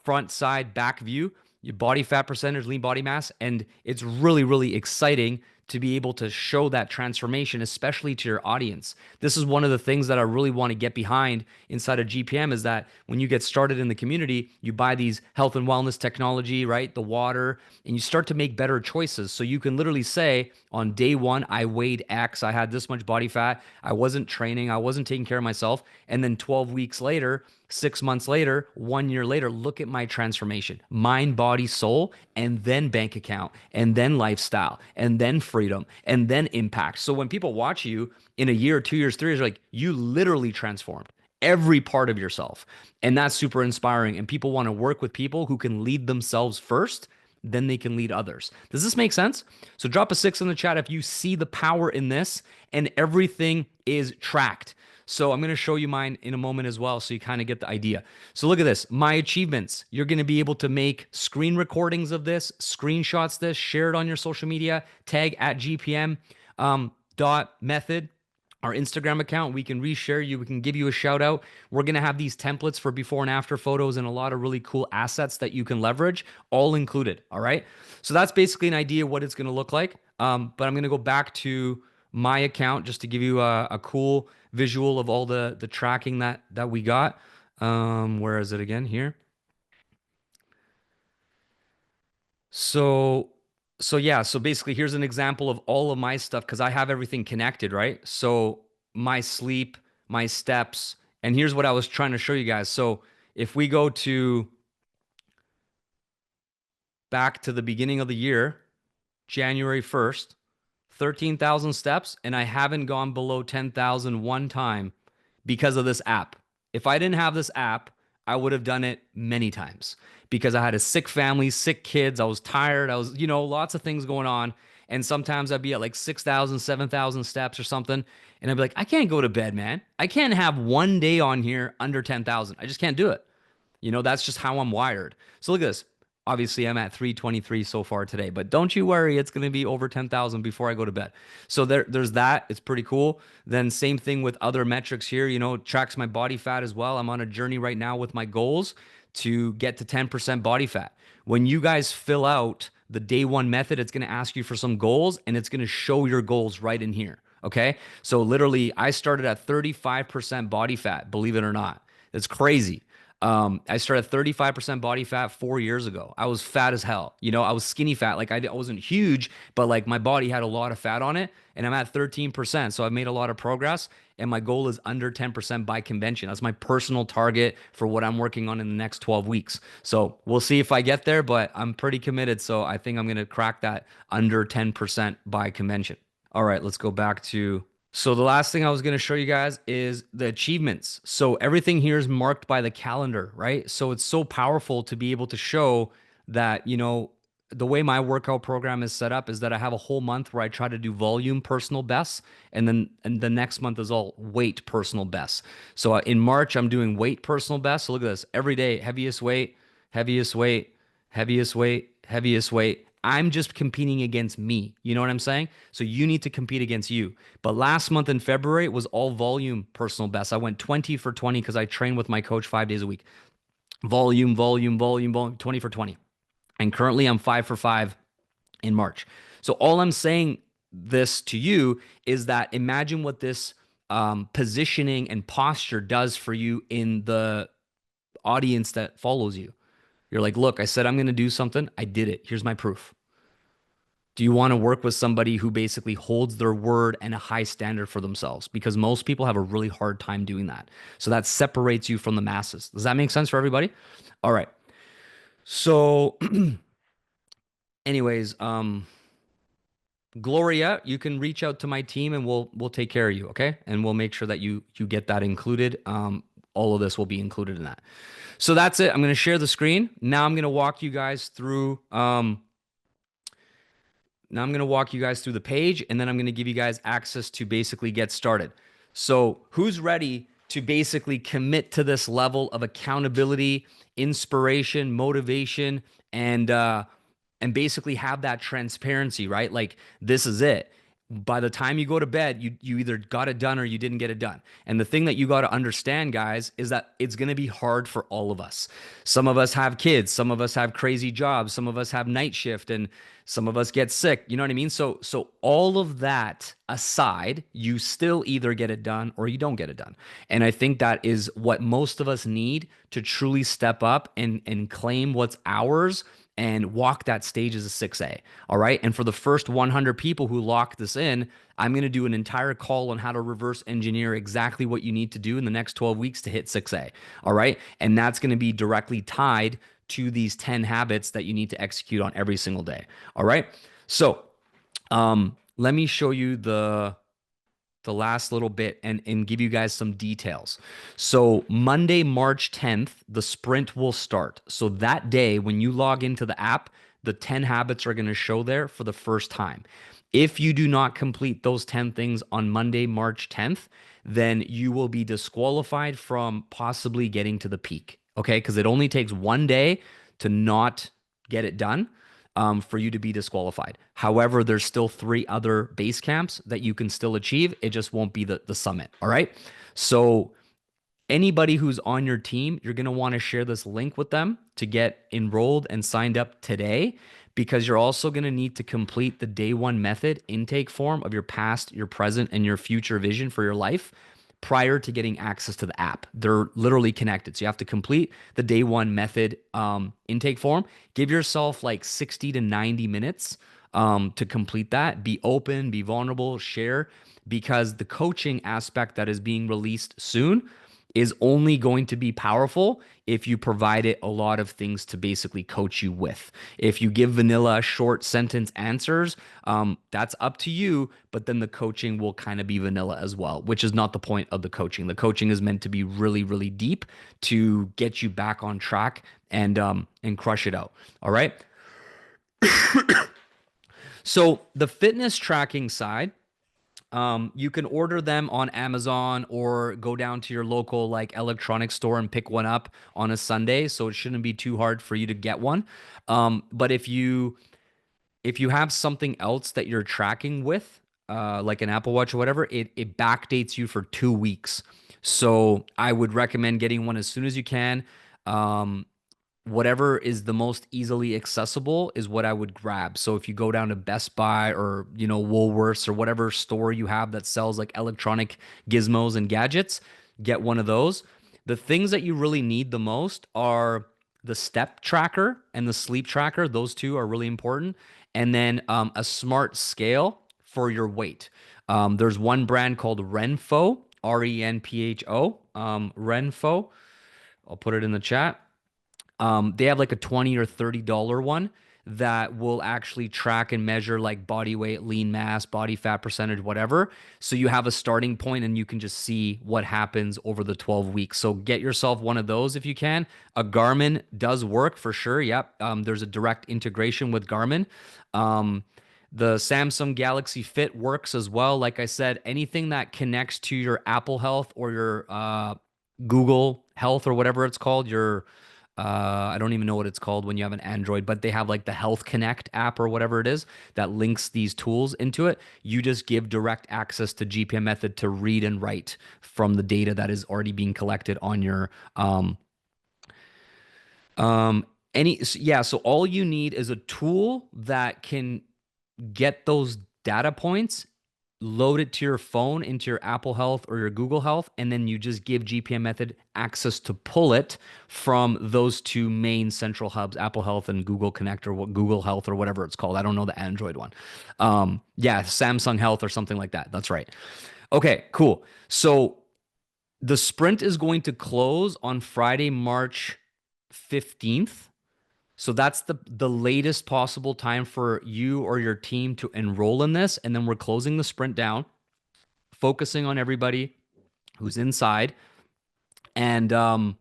front, side, back view, your body fat percentage, lean body mass. And it's really, really exciting to be able to show that transformation, especially to your audience. This is one of the things that I really want to get behind inside of GPM is that when you get started in the community, you buy these health and wellness technology, right? The water, and you start to make better choices. So you can literally say on day one, I weighed X, I had this much body fat, I wasn't training, I wasn't taking care of myself. And then 12 weeks later, 6 months later, 1 year later, look at my transformation mind, body, soul, and then bank account, and then lifestyle, and then freedom, and then impact. So when people watch you in a year, 2 years, 3 years, like you literally transformed every part of yourself. And that's super inspiring. And people want to work with people who can lead themselves first, then they can lead others. Does this make sense? So drop a 6 in the chat if you see the power in this and everything is tracked. So I'm going to show you mine in a moment as well so you kind of get the idea. So look at this. My achievements. You're going to be able to make screen recordings of this, screenshots this, share it on your social media, tag at GPM dot method, our Instagram account. We can reshare you. We can give you a shout out. We're going to have these templates for before and after photos and a lot of really cool assets that you can leverage, all included. All right. So that's basically an idea what it's going to look like. But I'm going to go back to my account just to give you a cool visual of all the tracking that we got. Where is it again? Here. So yeah, so basically here's an example of all of my stuff because I have everything connected, right? So my sleep, my steps, and here's what I was trying to show you guys. So if we go to back to the beginning of the year, January 1st, 13,000 steps, and I haven't gone below 10,000 one time because of this app. If I didn't have this app, I would have done it many times because I had a sick family, sick kids. I was tired. I was, lots of things going on. And sometimes I'd be at like 6,000, 7,000 steps or something. And I'd be like, I can't go to bed, man. I can't have one day on here under 10,000. I just can't do it. You know, that's just how I'm wired. So look at this. Obviously, I'm at 323 so far today, but don't you worry, it's going to be over 10,000 before I go to bed. So there's that. It's pretty cool. Then same thing with other metrics here, you know, tracks my body fat as well. I'm on a journey right now with my goals to get to 10% body fat. When you guys fill out the day one method, it's going to ask you for some goals and it's going to show your goals right in here. Okay. So literally, I started at 35% body fat, believe it or not. It's crazy. I started 35% body fat 4 years ago. I was fat as hell. You know, I was skinny fat. Like I wasn't huge, but like my body had a lot of fat on it, and I'm at 13%. So I've made a lot of progress, and my goal is under 10% by convention. That's my personal target for what I'm working on in the next 12 weeks. So we'll see if I get there, but I'm pretty committed. So I think I'm going to crack that under 10% by convention. All right, let's go back to. So the last thing I was going to show you guys is the achievements. So everything here is marked by the calendar, right? So it's so powerful to be able to show that, you know, the way my workout program is set up is that I have a whole month where I try to do volume personal bests, and the next month is all weight personal bests. So in March I'm doing weight personal bests. So look at this. Every day, heaviest weight, heaviest weight, heaviest weight, heaviest weight. I'm just competing against me. You know what I'm saying? So you need to compete against you. But last month in February it was all volume personal best. I went 20 for 20 because I train with my coach 5 days a week. Volume, volume, volume, volume, 20 for 20. And currently I'm 5 for 5 in March. So all I'm saying this to you is that imagine what this positioning and posture does for you in the audience that follows you. You're like, look, I said I'm going to do something. I did it. Here's my proof. Do you want to work with somebody who basically holds their word and a high standard for themselves? Because most people have a really hard time doing that. So that separates you from the masses. Does that make sense for everybody? All right. So, anyways, Gloria, you can reach out to my team and we'll take care of you, okay? And we'll make sure that you get that included. All of this will be included in that. So that's it. I'm going to share the screen. Now I'm going to walk you guys through Now I'm going to walk you guys through the page, and then I'm going to give you guys access to basically get started. So who's ready to basically commit to this level of accountability, inspiration, motivation, and basically have that transparency, right? Like this is it. By the time you go to bed, you either got it done or you didn't get it done. And the thing that you got to understand, guys, is that it's going to be hard for all of us. Some of us have kids, some of us have crazy jobs, some of us have night shift, and some of us get sick. You know what I mean? So all of that aside, you still either get it done or you don't get it done. And I think that is what most of us need to truly step up and claim what's ours and walk that stage as a 6A. All right. And for the first 100 people who lock this in, I'm going to do an entire call on how to reverse engineer exactly what you need to do in the next 12 weeks to hit 6A. All right. And that's going to be directly tied to these 10 habits that you need to execute on every single day. All right. So let me show you the last little bit and give you guys some details. So Monday, March 10th, the sprint will start. So that day, when you log into the app, the 10 habits are going to show there for the first time. If you do not complete those 10 things on Monday, March 10th, then you will be disqualified from possibly getting to the peak. Okay. Because it only takes one day to not get it done for you to be disqualified. However, there's still 3 other base camps that you can still achieve. It just won't be the summit. All right. So anybody who's on your team, you're going to want to share this link with them to get enrolled and signed up today, because you're also going to need to complete the day one method intake form of your past, your present, and your future vision for your life prior to getting access to the app. They're literally connected. So you have to complete the day one method intake form. Give yourself like 60 to 90 minutes to complete that. Be open, be vulnerable, share, because the coaching aspect that is being released soon is only going to be powerful if you provide it a lot of things to basically coach you with. If you give vanilla short sentence answers, that's up to you, but then the coaching will kind of be vanilla as well, which is not the point of the coaching. The coaching is meant to be really, really deep to get you back on track and crush it out. All right. So the fitness tracking side, You can order them on Amazon or go down to your local like electronics store and pick one up on a Sunday. So it shouldn't be too hard for you to get one. But if you have something else that you're tracking with, like an Apple Watch or whatever, it backdates you for 2 weeks. So I would recommend getting one as soon as you can. Um, Whatever is the most easily accessible is what I would grab. So if you go down to Best Buy or, Woolworths or whatever store you have that sells like electronic gizmos and gadgets, get one of those. The things that you really need the most are the step tracker and the sleep tracker. Those two are really important. And then a smart scale for your weight. There's one brand called Renpho, Renpho, Renpho. I'll put it in the chat. They have like a $20 or $30 one that will actually track and measure like body weight, lean mass, body fat percentage, whatever. So you have a starting point and you can just see what happens over the 12 weeks. So get yourself one of those if you can. A Garmin does work for sure. Yep. There's a direct integration with Garmin. Um, the Samsung Galaxy Fit works as well. Like I said, anything that connects to your Apple Health or your Google Health or whatever it's called, I don't even know what it's called when you have an Android, but they have like the Health Connect app or whatever it is that links these tools into it. You just give direct access to GPM Method to read and write from the data that is already being collected on your um yeah, so all you need is a tool that can get those data points, load it to your phone into your Apple Health or your Google Health, and then you just give GPM Method access to pull it from those two main central hubs, Apple Health and Google Connect or what Google Health or whatever it's called. I don't know the Android one. Yeah, Samsung Health or something like that. That's right. Okay, cool. So the sprint is going to close on Friday, March 15th. So that's the latest possible time for you or your team to enroll in this. And then we're closing the sprint down, focusing on everybody who's inside. And the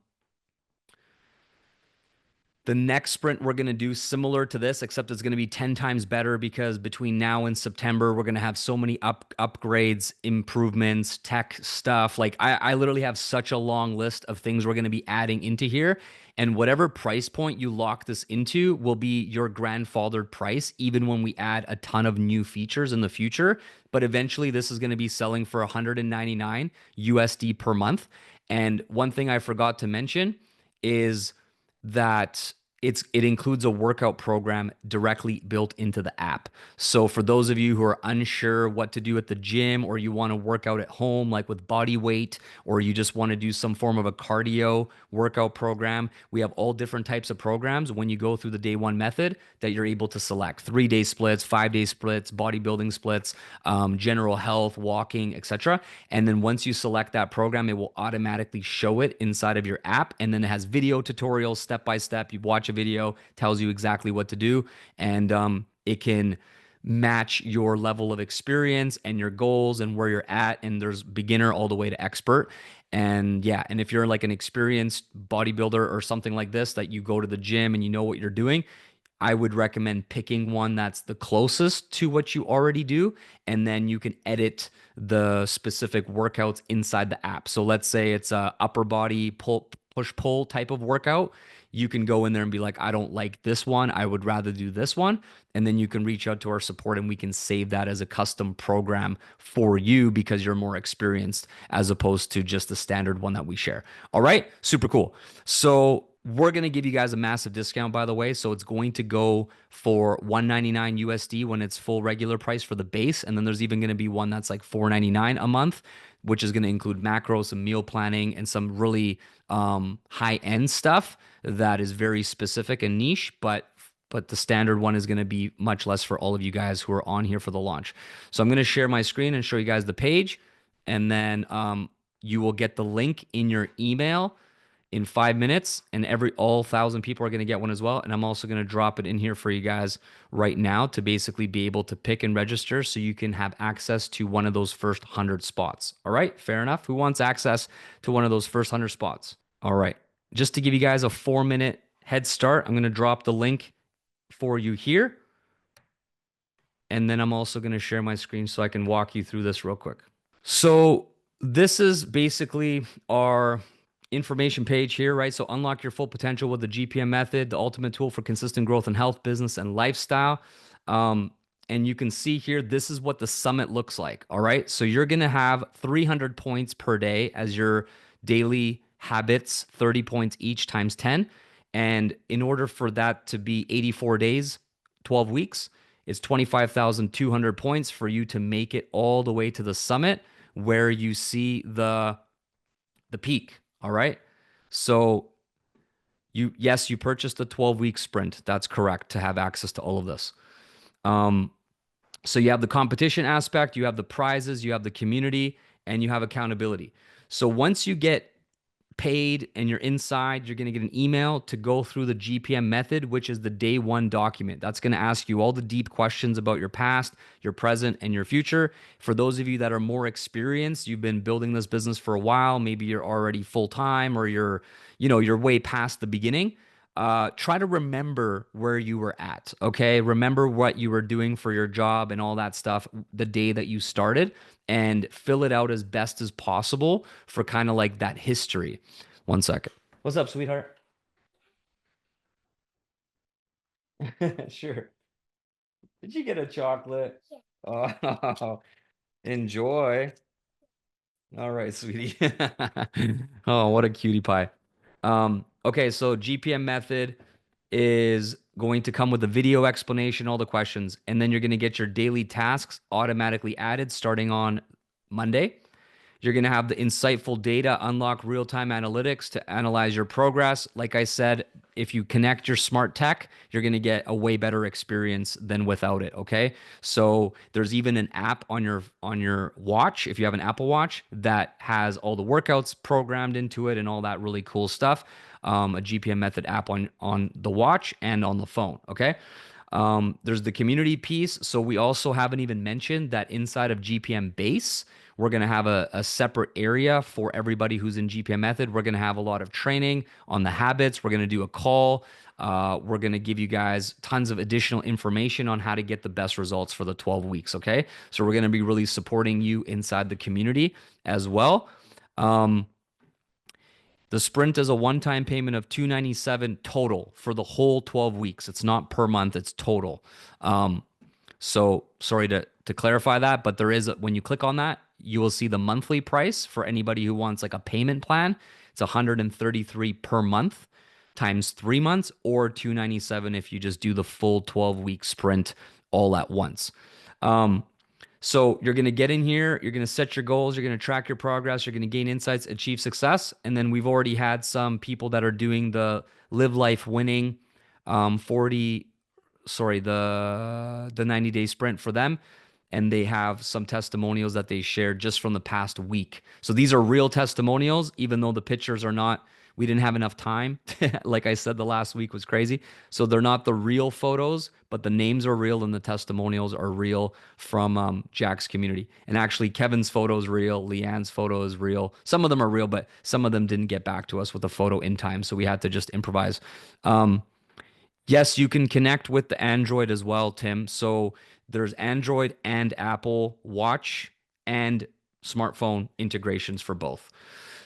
next sprint we're going to do similar to this, except it's going to be 10 times better because between now and September, we're going to have so many upgrades, improvements, tech stuff. Like I literally have such a long list of things we're going to be adding into here. And whatever price point you lock this into will be your grandfathered price, even when we add a ton of new features in the future. But eventually, this is going to be selling for 199 USD per month. And one thing I forgot to mention is that it includes a workout program directly built into the app. So for those of you who are unsure what to do at the gym, or you want to work out at home like with body weight, or you just want to do some form of a cardio workout program, we have all different types of programs when you go through the day one method that you're able to select: 3-day splits, 5-day splits, bodybuilding splits, general health, walking, etc. And then once you select that program, it will automatically show it inside of your app. And then it has video tutorials step by step. You watch a video, tells you exactly what to do. And it can match your level of experience and your goals and where you're at. And there's beginner all the way to expert. And yeah, and if you're like an experienced bodybuilder or something like this, that you go to the gym and you know what you're doing, I would recommend picking one that's the closest to what you already do, and then you can edit the specific workouts inside the app. So let's say it's a upper body push pull type of workout. You can go in there and be like, I don't like this one. I would rather do this one. And then you can reach out to our support and we can save that as a custom program for you because you're more experienced as opposed to just the standard one that we share. All right, super cool. So we're going to give you guys a massive discount, by the way. So it's going to go for 199 USD when it's full regular price for the base. And then there's even going to be one that's like 499 a month, which is going to include macros, some meal planning, and some really high end stuff that is very specific and niche. But the standard one is going to be much less for all of you guys who are on here for the launch. So I'm going to share my screen and show you guys the page. And then you will get the link in your email in 5 minutes, and all 1,000 people are going to get one as well. And I'm also going to drop it in here for you guys right now to basically be able to pick and register so you can have access to one of those first 100 spots. All right, fair enough. Who wants access to one of those first 100 spots? All right, just to give you guys a 4-minute head start, I'm going to drop the link for you here. And then I'm also going to share my screen so I can walk you through this real quick. So this is basically our information page here, right? So unlock your full potential with the GPM method, the ultimate tool for consistent growth in health, business, and lifestyle. Um, and you can see here, this is what the summit looks like. All right. So you're going to have 300 points per day as your daily habits, 30 points each times 10. And in order for that to be 84 days, 12 weeks, it's 25,200 points for you to make it all the way to the summit where you see the peak. All right. So yes, you purchased a 12-week sprint. That's correct to have access to all of this. Um, so you have the competition aspect, you have the prizes, you have the community, and you have accountability. So once you get paid and you're inside, you're going to get an email to go through the GPM method, which is the day one document. That's going to ask you all the deep questions about your past, your present, and your future. For those of you that are more experienced, you've been building this business for a while, maybe you're already full time or you're way past the beginning. Try to remember where you were at. Okay. Remember what you were doing for your job and all that stuff the day that you started and fill it out as best as possible for kind of like that history. One second. What's up, sweetheart? Sure. Did you get a chocolate? Oh, enjoy. All right, sweetie. Oh, what a cutie pie. Okay, so GPM method is going to come with a video explanation, all the questions, and then you're going to get your daily tasks automatically added starting on Monday. You're going to have the insightful data, unlock real time analytics to analyze your progress. Like I said, if you connect your smart tech, you're going to get a way better experience than without it. Okay. So there's even an app on your watch, if you have an Apple Watch, that has all the workouts programmed into it and all that really cool stuff. A GPM method app on the watch and on the phone. Okay. There's the community piece. So we also haven't even mentioned that inside of GPM base, we're going to have a separate area for everybody who's in GPM method. We're going to have a lot of training on the habits. We're going to do a call. We're going to give you guys tons of additional information on how to get the best results for the 12 weeks. Okay. So we're going to be really supporting you inside the community as well. The sprint is a one-time payment of $297 total for the whole 12 weeks. It's not per month, it's total. So sorry to clarify that, but there is when you click on that, you will see the monthly price for anybody who wants like a payment plan. It's 133 per month times 3 months or 297 if you just do the full 12-week sprint all at once. So you're going to get in here, you're going to set your goals, you're going to track your progress, you're going to gain insights, achieve success. And then we've already had some people that are doing the live life winning 40 sorry, the 90-day sprint for them. And they have some testimonials that they shared just from the past week. So these are real testimonials, even though the pictures are not, we didn't have enough time. Like I said, the last week was crazy. So they're not the real photos, but the names are real and the testimonials are real from Jack's community. And actually, Kevin's photo is real. Leanne's photo is real. Some of them are real, but some of them didn't get back to us with a photo in time. So we had to just improvise. Yes, you can connect with the Android as well, Tim. So there's Android and Apple Watch and smartphone integrations for both.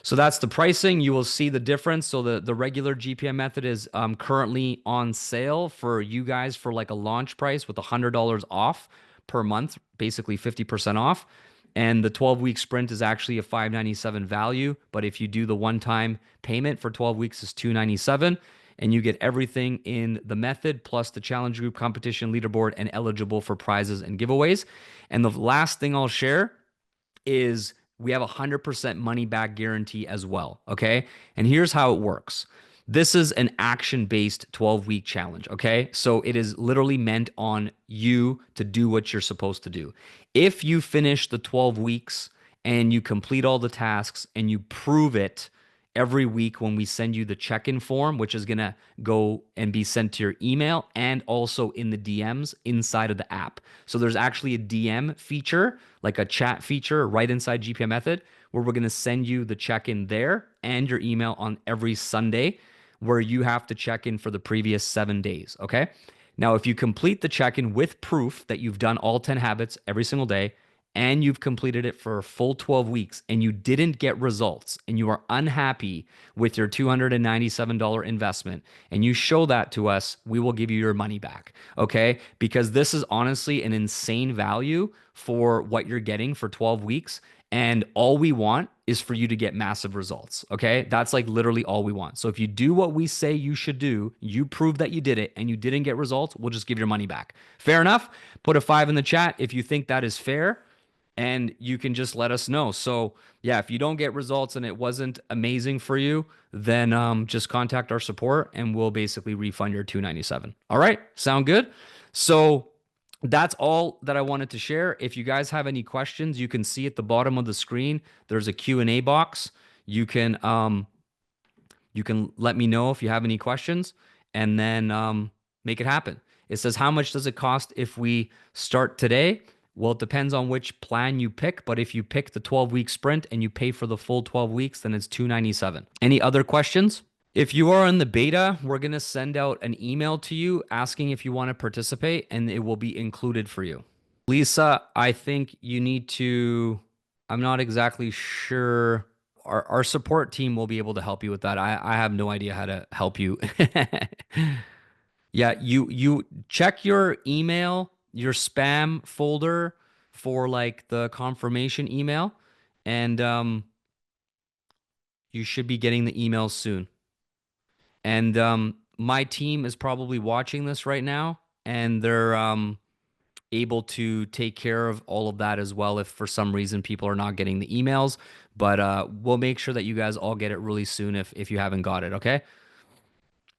So that's the pricing. You will see the difference. So the regular GPM method is currently on sale for you guys for like a launch price with $100 off per month, basically 50% off. And the 12-week sprint is actually a $597 value. But if you do the one-time payment for 12 weeks is $297, and you get everything in the method plus the challenge group competition leaderboard and eligible for prizes and giveaways. And the last thing I'll share is we have a 100% money back guarantee as well. Okay. And here's how it works. This is an action based 12-week challenge. Okay. So it is literally meant on you to do what you're supposed to do. If you finish the 12 weeks and you complete all the tasks and you prove it every week when we send you the check-in form, which is going to go and be sent to your email and also in the DMs inside of the app. So there's actually a DM feature, like a chat feature right inside GPM Method, where we're going to send you the check-in there and your email on every Sunday, where you have to check in for the previous 7 days. Okay. Now, if you complete the check-in with proof that you've done all 10 habits every single day and you've completed it for a full 12 weeks and you didn't get results and you are unhappy with your $297 investment and you show that to us, we will give you your money back. Okay? Because this is honestly an insane value for what you're getting for 12 weeks. And all we want is for you to get massive results. Okay. That's like literally all we want. So if you do what we say you should do, you prove that you did it and you didn't get results, we'll just give your money back. Fair enough? Put a 5 in the chat if you think that is fair and you can just let us know. So yeah, if you don't get results and it wasn't amazing for you, then just contact our support and we'll basically refund your 297. All right. Sound good? So that's all that I wanted to share. If you guys have any questions, you can see at the bottom of the screen, there's a Q&A box. You can let me know if you have any questions and then make it happen. It says, how much does it cost if we start today? Well, it depends on which plan you pick, but if you pick the 12-week sprint and you pay for the full 12 weeks, then it's $297. Any other questions? If you are in the beta, we're going to send out an email to you asking if you want to participate, and it will be included for you. Lisa, I think you need to, I'm not exactly sure. Our support team will be able to help you with that. I have no idea how to help you. Yeah, you check your email, your spam folder for like the confirmation email, and you should be getting the email soon. And my team is probably watching this right now, and they're able to take care of all of that as well if for some reason people are not getting the emails. But we'll make sure that you guys all get it really soon if you haven't got it, okay?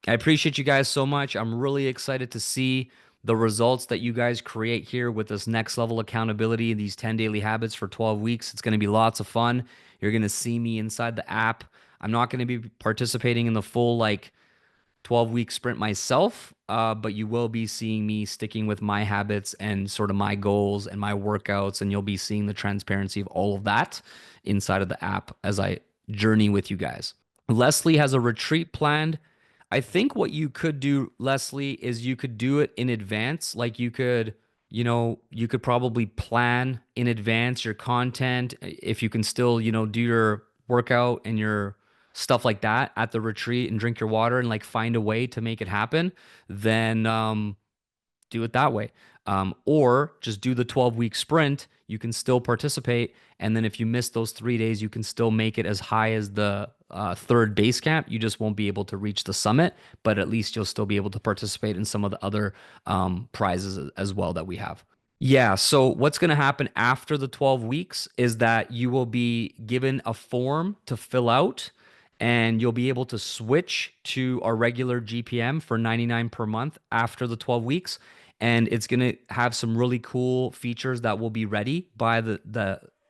I appreciate you guys so much. I'm really excited to see the results that you guys create here with this next level accountability, these 10 daily habits for 12 weeks. It's going to be lots of fun. You're going to see me inside the app. I'm not going to be participating in the full like 12-week sprint myself, but you will be seeing me sticking with my habits and sort of my goals and my workouts, and you'll be seeing the transparency of all of that inside of the app as I journey with you guys. Leslie has a retreat planned. I think what you could do, Leslie, is you could do it in advance. Like you could probably plan in advance your content if you can still, do your workout and your stuff like that at the retreat and drink your water and like find a way to make it happen, then do it that way. Or just do the 12-week sprint. You can still participate. And then if you miss those 3 days, you can still make it as high as the third base camp. You just won't be able to reach the summit, but at least you'll still be able to participate in some of the other prizes as well that we have. Yeah, so what's going to happen after the 12 weeks is that you will be given a form to fill out and you'll be able to switch to our regular GPM for 99 per month after the 12 weeks. And it's going to have some really cool features that will be ready by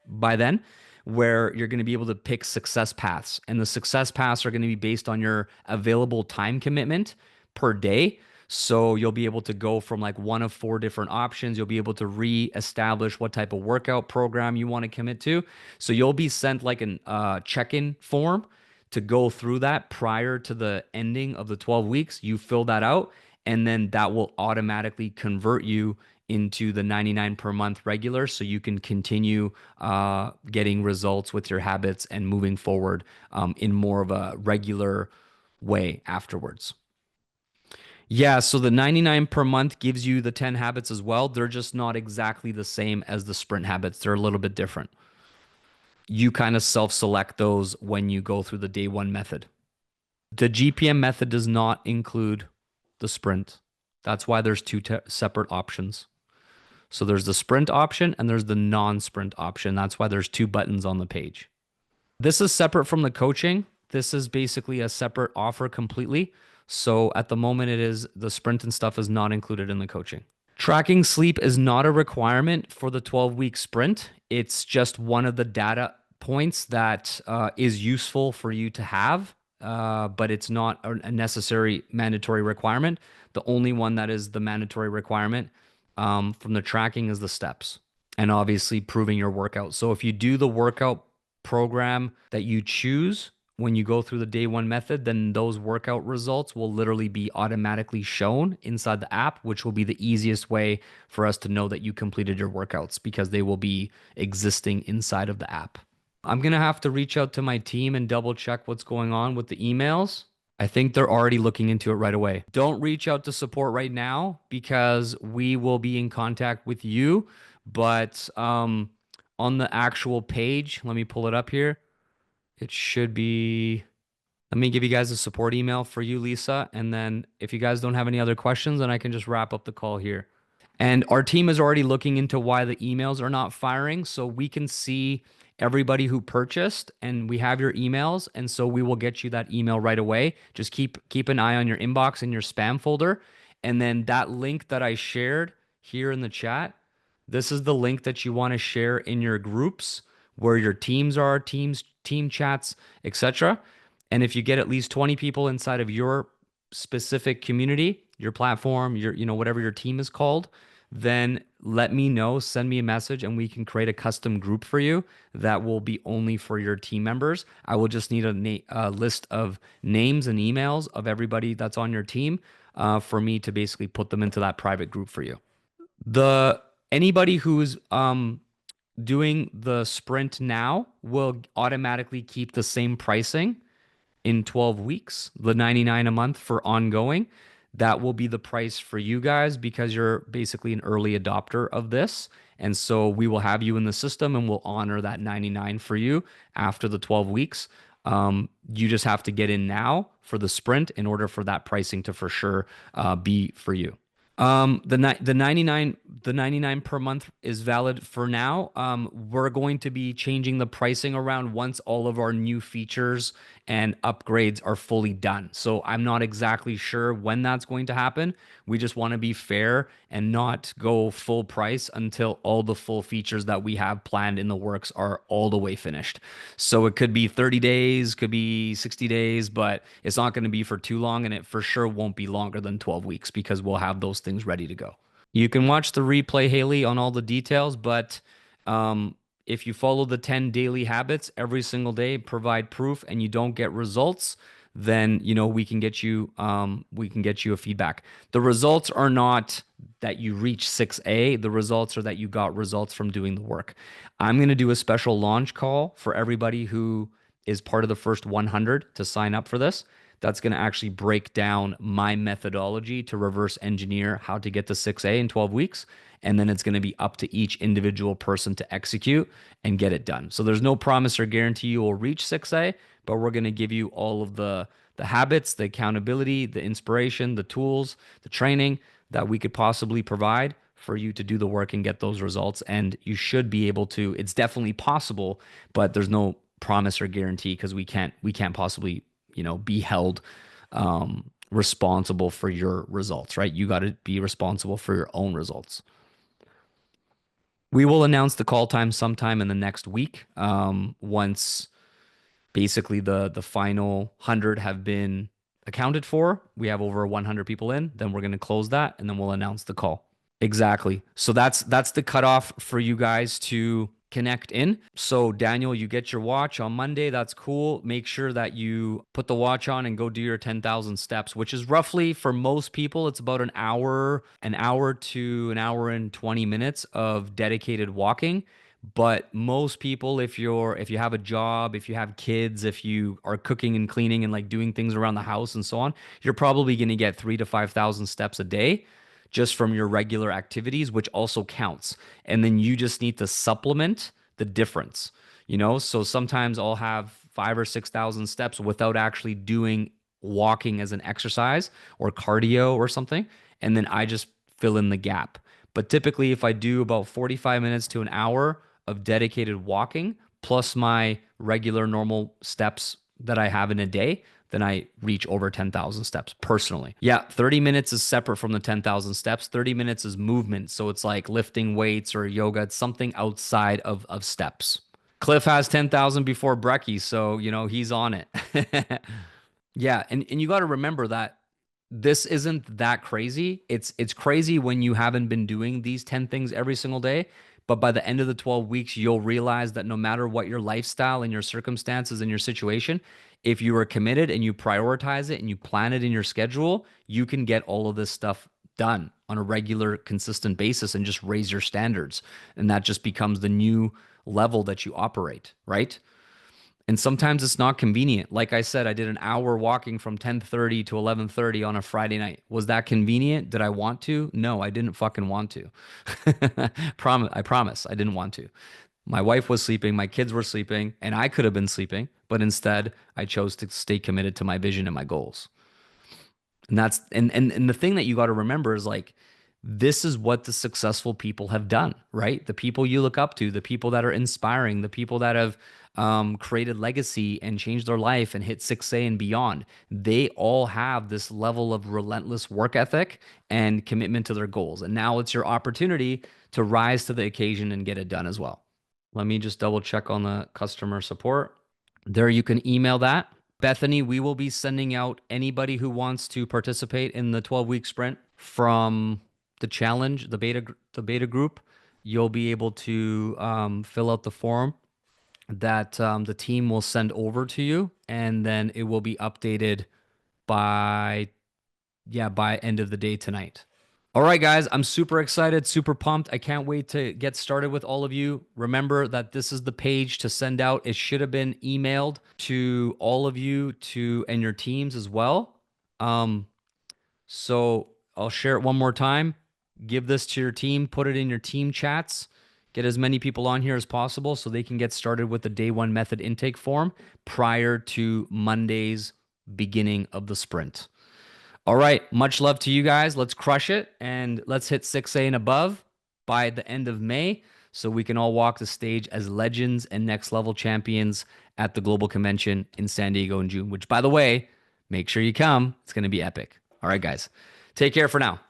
by then, where you're going to be able to pick success paths. And the success paths are going to be based on your available time commitment per day. So you'll be able to go from like one of 4 different options. You'll be able to re-establish what type of workout program you want to commit to. So you'll be sent like an check-in form to go through that prior to the ending of the 12 weeks. You fill that out, and then that will automatically convert you into the 99 per month regular so you can continue getting results with your habits and moving forward in more of a regular way afterwards. Yeah, so the 99 per month gives you the 10 habits as well. They're just not exactly the same as the sprint habits. They're a little bit different. You kind of self-select those when you go through the day one method. The GPM method does not include the sprint. That's why there's 2 separate options. So there's the sprint option and there's the non-sprint option. That's why there's 2 buttons on the page. This is separate from the coaching. This is basically a separate offer completely. So at the moment, it is the sprint and stuff is not included in the coaching. Tracking sleep is not a requirement for the 12-week sprint. It's just one of the data points that is useful for you to have, but it's not a necessary mandatory requirement. The only one that is the mandatory requirement from the tracking is the steps and obviously proving your workout. So if you do the workout program that you choose when you go through the day one method, then those workout results will literally be automatically shown inside the app, which will be the easiest way for us to know that you completed your workouts because they will be existing inside of the app. I'm going to have to reach out to my team and double check what's going on with the emails. I think they're already looking into it right away. Don't reach out to support right now because we will be in contact with you. But on the actual page, let me pull it up here. It should be. Let me give you guys a support email for you, Lisa. And then if you guys don't have any other questions, then I can just wrap up the call here. And our team is already looking into why the emails are not firing. So we can see everybody who purchased and we have your emails. And so we will get you that email right away. Just keep an eye on your inbox and your spam folder. And then that link that I shared here in the chat, this is the link that you want to share in your groups where your teams are, team chats, etc. And if you get at least 20 people inside of your specific community, your platform, your whatever your team is called, then let me know, send me a message and we can create a custom group for you that will be only for your team members. I will just need a list of names and emails of everybody that's on your team for me to basically put them into that private group for you. The Anybody who's doing the sprint now will automatically keep the same pricing in 12 weeks, the 99 a month for ongoing. That will be the price for you guys because you're basically an early adopter of this. And so we will have you in the system and we'll honor that 99 for you after the 12 weeks. You just have to get in now for the sprint in order for that pricing to for sure be for you. The 99 per month is valid for now. We're going to be changing the pricing around once all of our new features and upgrades are fully done. So I'm not exactly sure when that's going to happen. We just want to be fair and not go full price until all the full features that we have planned in the works are all the way finished. So it could be 30 days, could be 60 days, but it's not going to be for too long and it for sure won't be longer than 12 weeks because we'll have those things ready to go. You can watch the replay, Haley, on all the details, but if you follow the 10 daily habits every single day, provide proof, and you don't get results, then we can get you a feedback. The results are not that you reach 6A. The results are that you got results from doing the work. I'm going to do a special launch call for everybody who is part of the first 100 to sign up for this. That's going to actually break down my methodology to reverse engineer how to get to 6A in 12 weeks. And then it's going to be up to each individual person to execute and get it done. So there's no promise or guarantee you will reach 6A, but we're going to give you all of the habits, the accountability, the inspiration, the tools, the training that we could possibly provide for you to do the work and get those results. And you should be able to, it's definitely possible, but there's no promise or guarantee because we can't possibly, be held responsible for your results, right? You got to be responsible for your own results. We will announce the call time sometime in the next week. Once basically the final 100 have been accounted for, we have over 100 people in, then we're going to close that and then we'll announce the call. Exactly. So that's the cutoff for you guys to connect in. So Daniel, you get your watch on Monday. That's cool. Make sure that you put the watch on and go do your 10,000 steps, which is roughly for most people, it's about an hour to an hour and 20 minutes of dedicated walking. But most people, if you have a job, if you have kids, if you are cooking and cleaning and like doing things around the house and so on, you're probably going to get 3,000 to 5,000 steps a day just from your regular activities, which also counts. And then you just need to supplement the difference, So sometimes I'll have 5 or 6,000 steps without actually doing walking as an exercise or cardio or something. And then I just fill in the gap. But typically, if I do about 45 minutes to an hour of dedicated walking plus my regular normal steps that I have in a day, then I reach over 10,000 steps personally. Yeah, 30 minutes is separate from the 10,000 steps. 30 minutes is movement. So it's like lifting weights or yoga. It's something outside of steps. Cliff has 10,000 before Brecky. So, he's on it. Yeah. And you got to remember that this isn't that crazy. It's crazy when you haven't been doing these 10 things every single day. But by the end of the 12 weeks, you'll realize that no matter what your lifestyle and your circumstances and your situation, if you are committed and you prioritize it and you plan it in your schedule, you can get all of this stuff done on a regular, consistent basis and just raise your standards. And that just becomes the new level that you operate, right? And sometimes it's not convenient. Like I said, I did an hour walking from 10:30 to 11:30 on a Friday night. Was that convenient? Did I want to? No, I didn't fucking want to. I promise I didn't want to. My wife was sleeping, my kids were sleeping, and I could have been sleeping, but instead I chose to stay committed to my vision and my goals. And that's and the thing that you got to remember is like this is what the successful people have done, right? The people you look up to, the people that are inspiring, the people that have created legacy and changed their life and hit 6A and beyond. They all have this level of relentless work ethic and commitment to their goals. And now it's your opportunity to rise to the occasion and get it done as well. Let me just double check on the customer support. There you can email that. Bethany, we will be sending out anybody who wants to participate in the 12-week sprint from the challenge, the beta group. You'll be able to fill out the form that the team will send over to you, and then it will be updated by by end of the day tonight. All right, guys, I'm super excited, super pumped. I can't wait to get started with all of you. Remember that this is the page to send out. It should have been emailed to all of you and your teams as well. So I'll share it one more time. Give this to your team, put it in your team chats, get as many people on here as possible so they can get started with the day one method intake form prior to Monday's beginning of the sprint. All right. Much love to you guys. Let's crush it and let's hit 6A and above by the end of May so we can all walk the stage as legends and next level champions at the Global Convention in San Diego in June, which, by the way, make sure you come. It's going to be epic. All right, guys. Take care for now.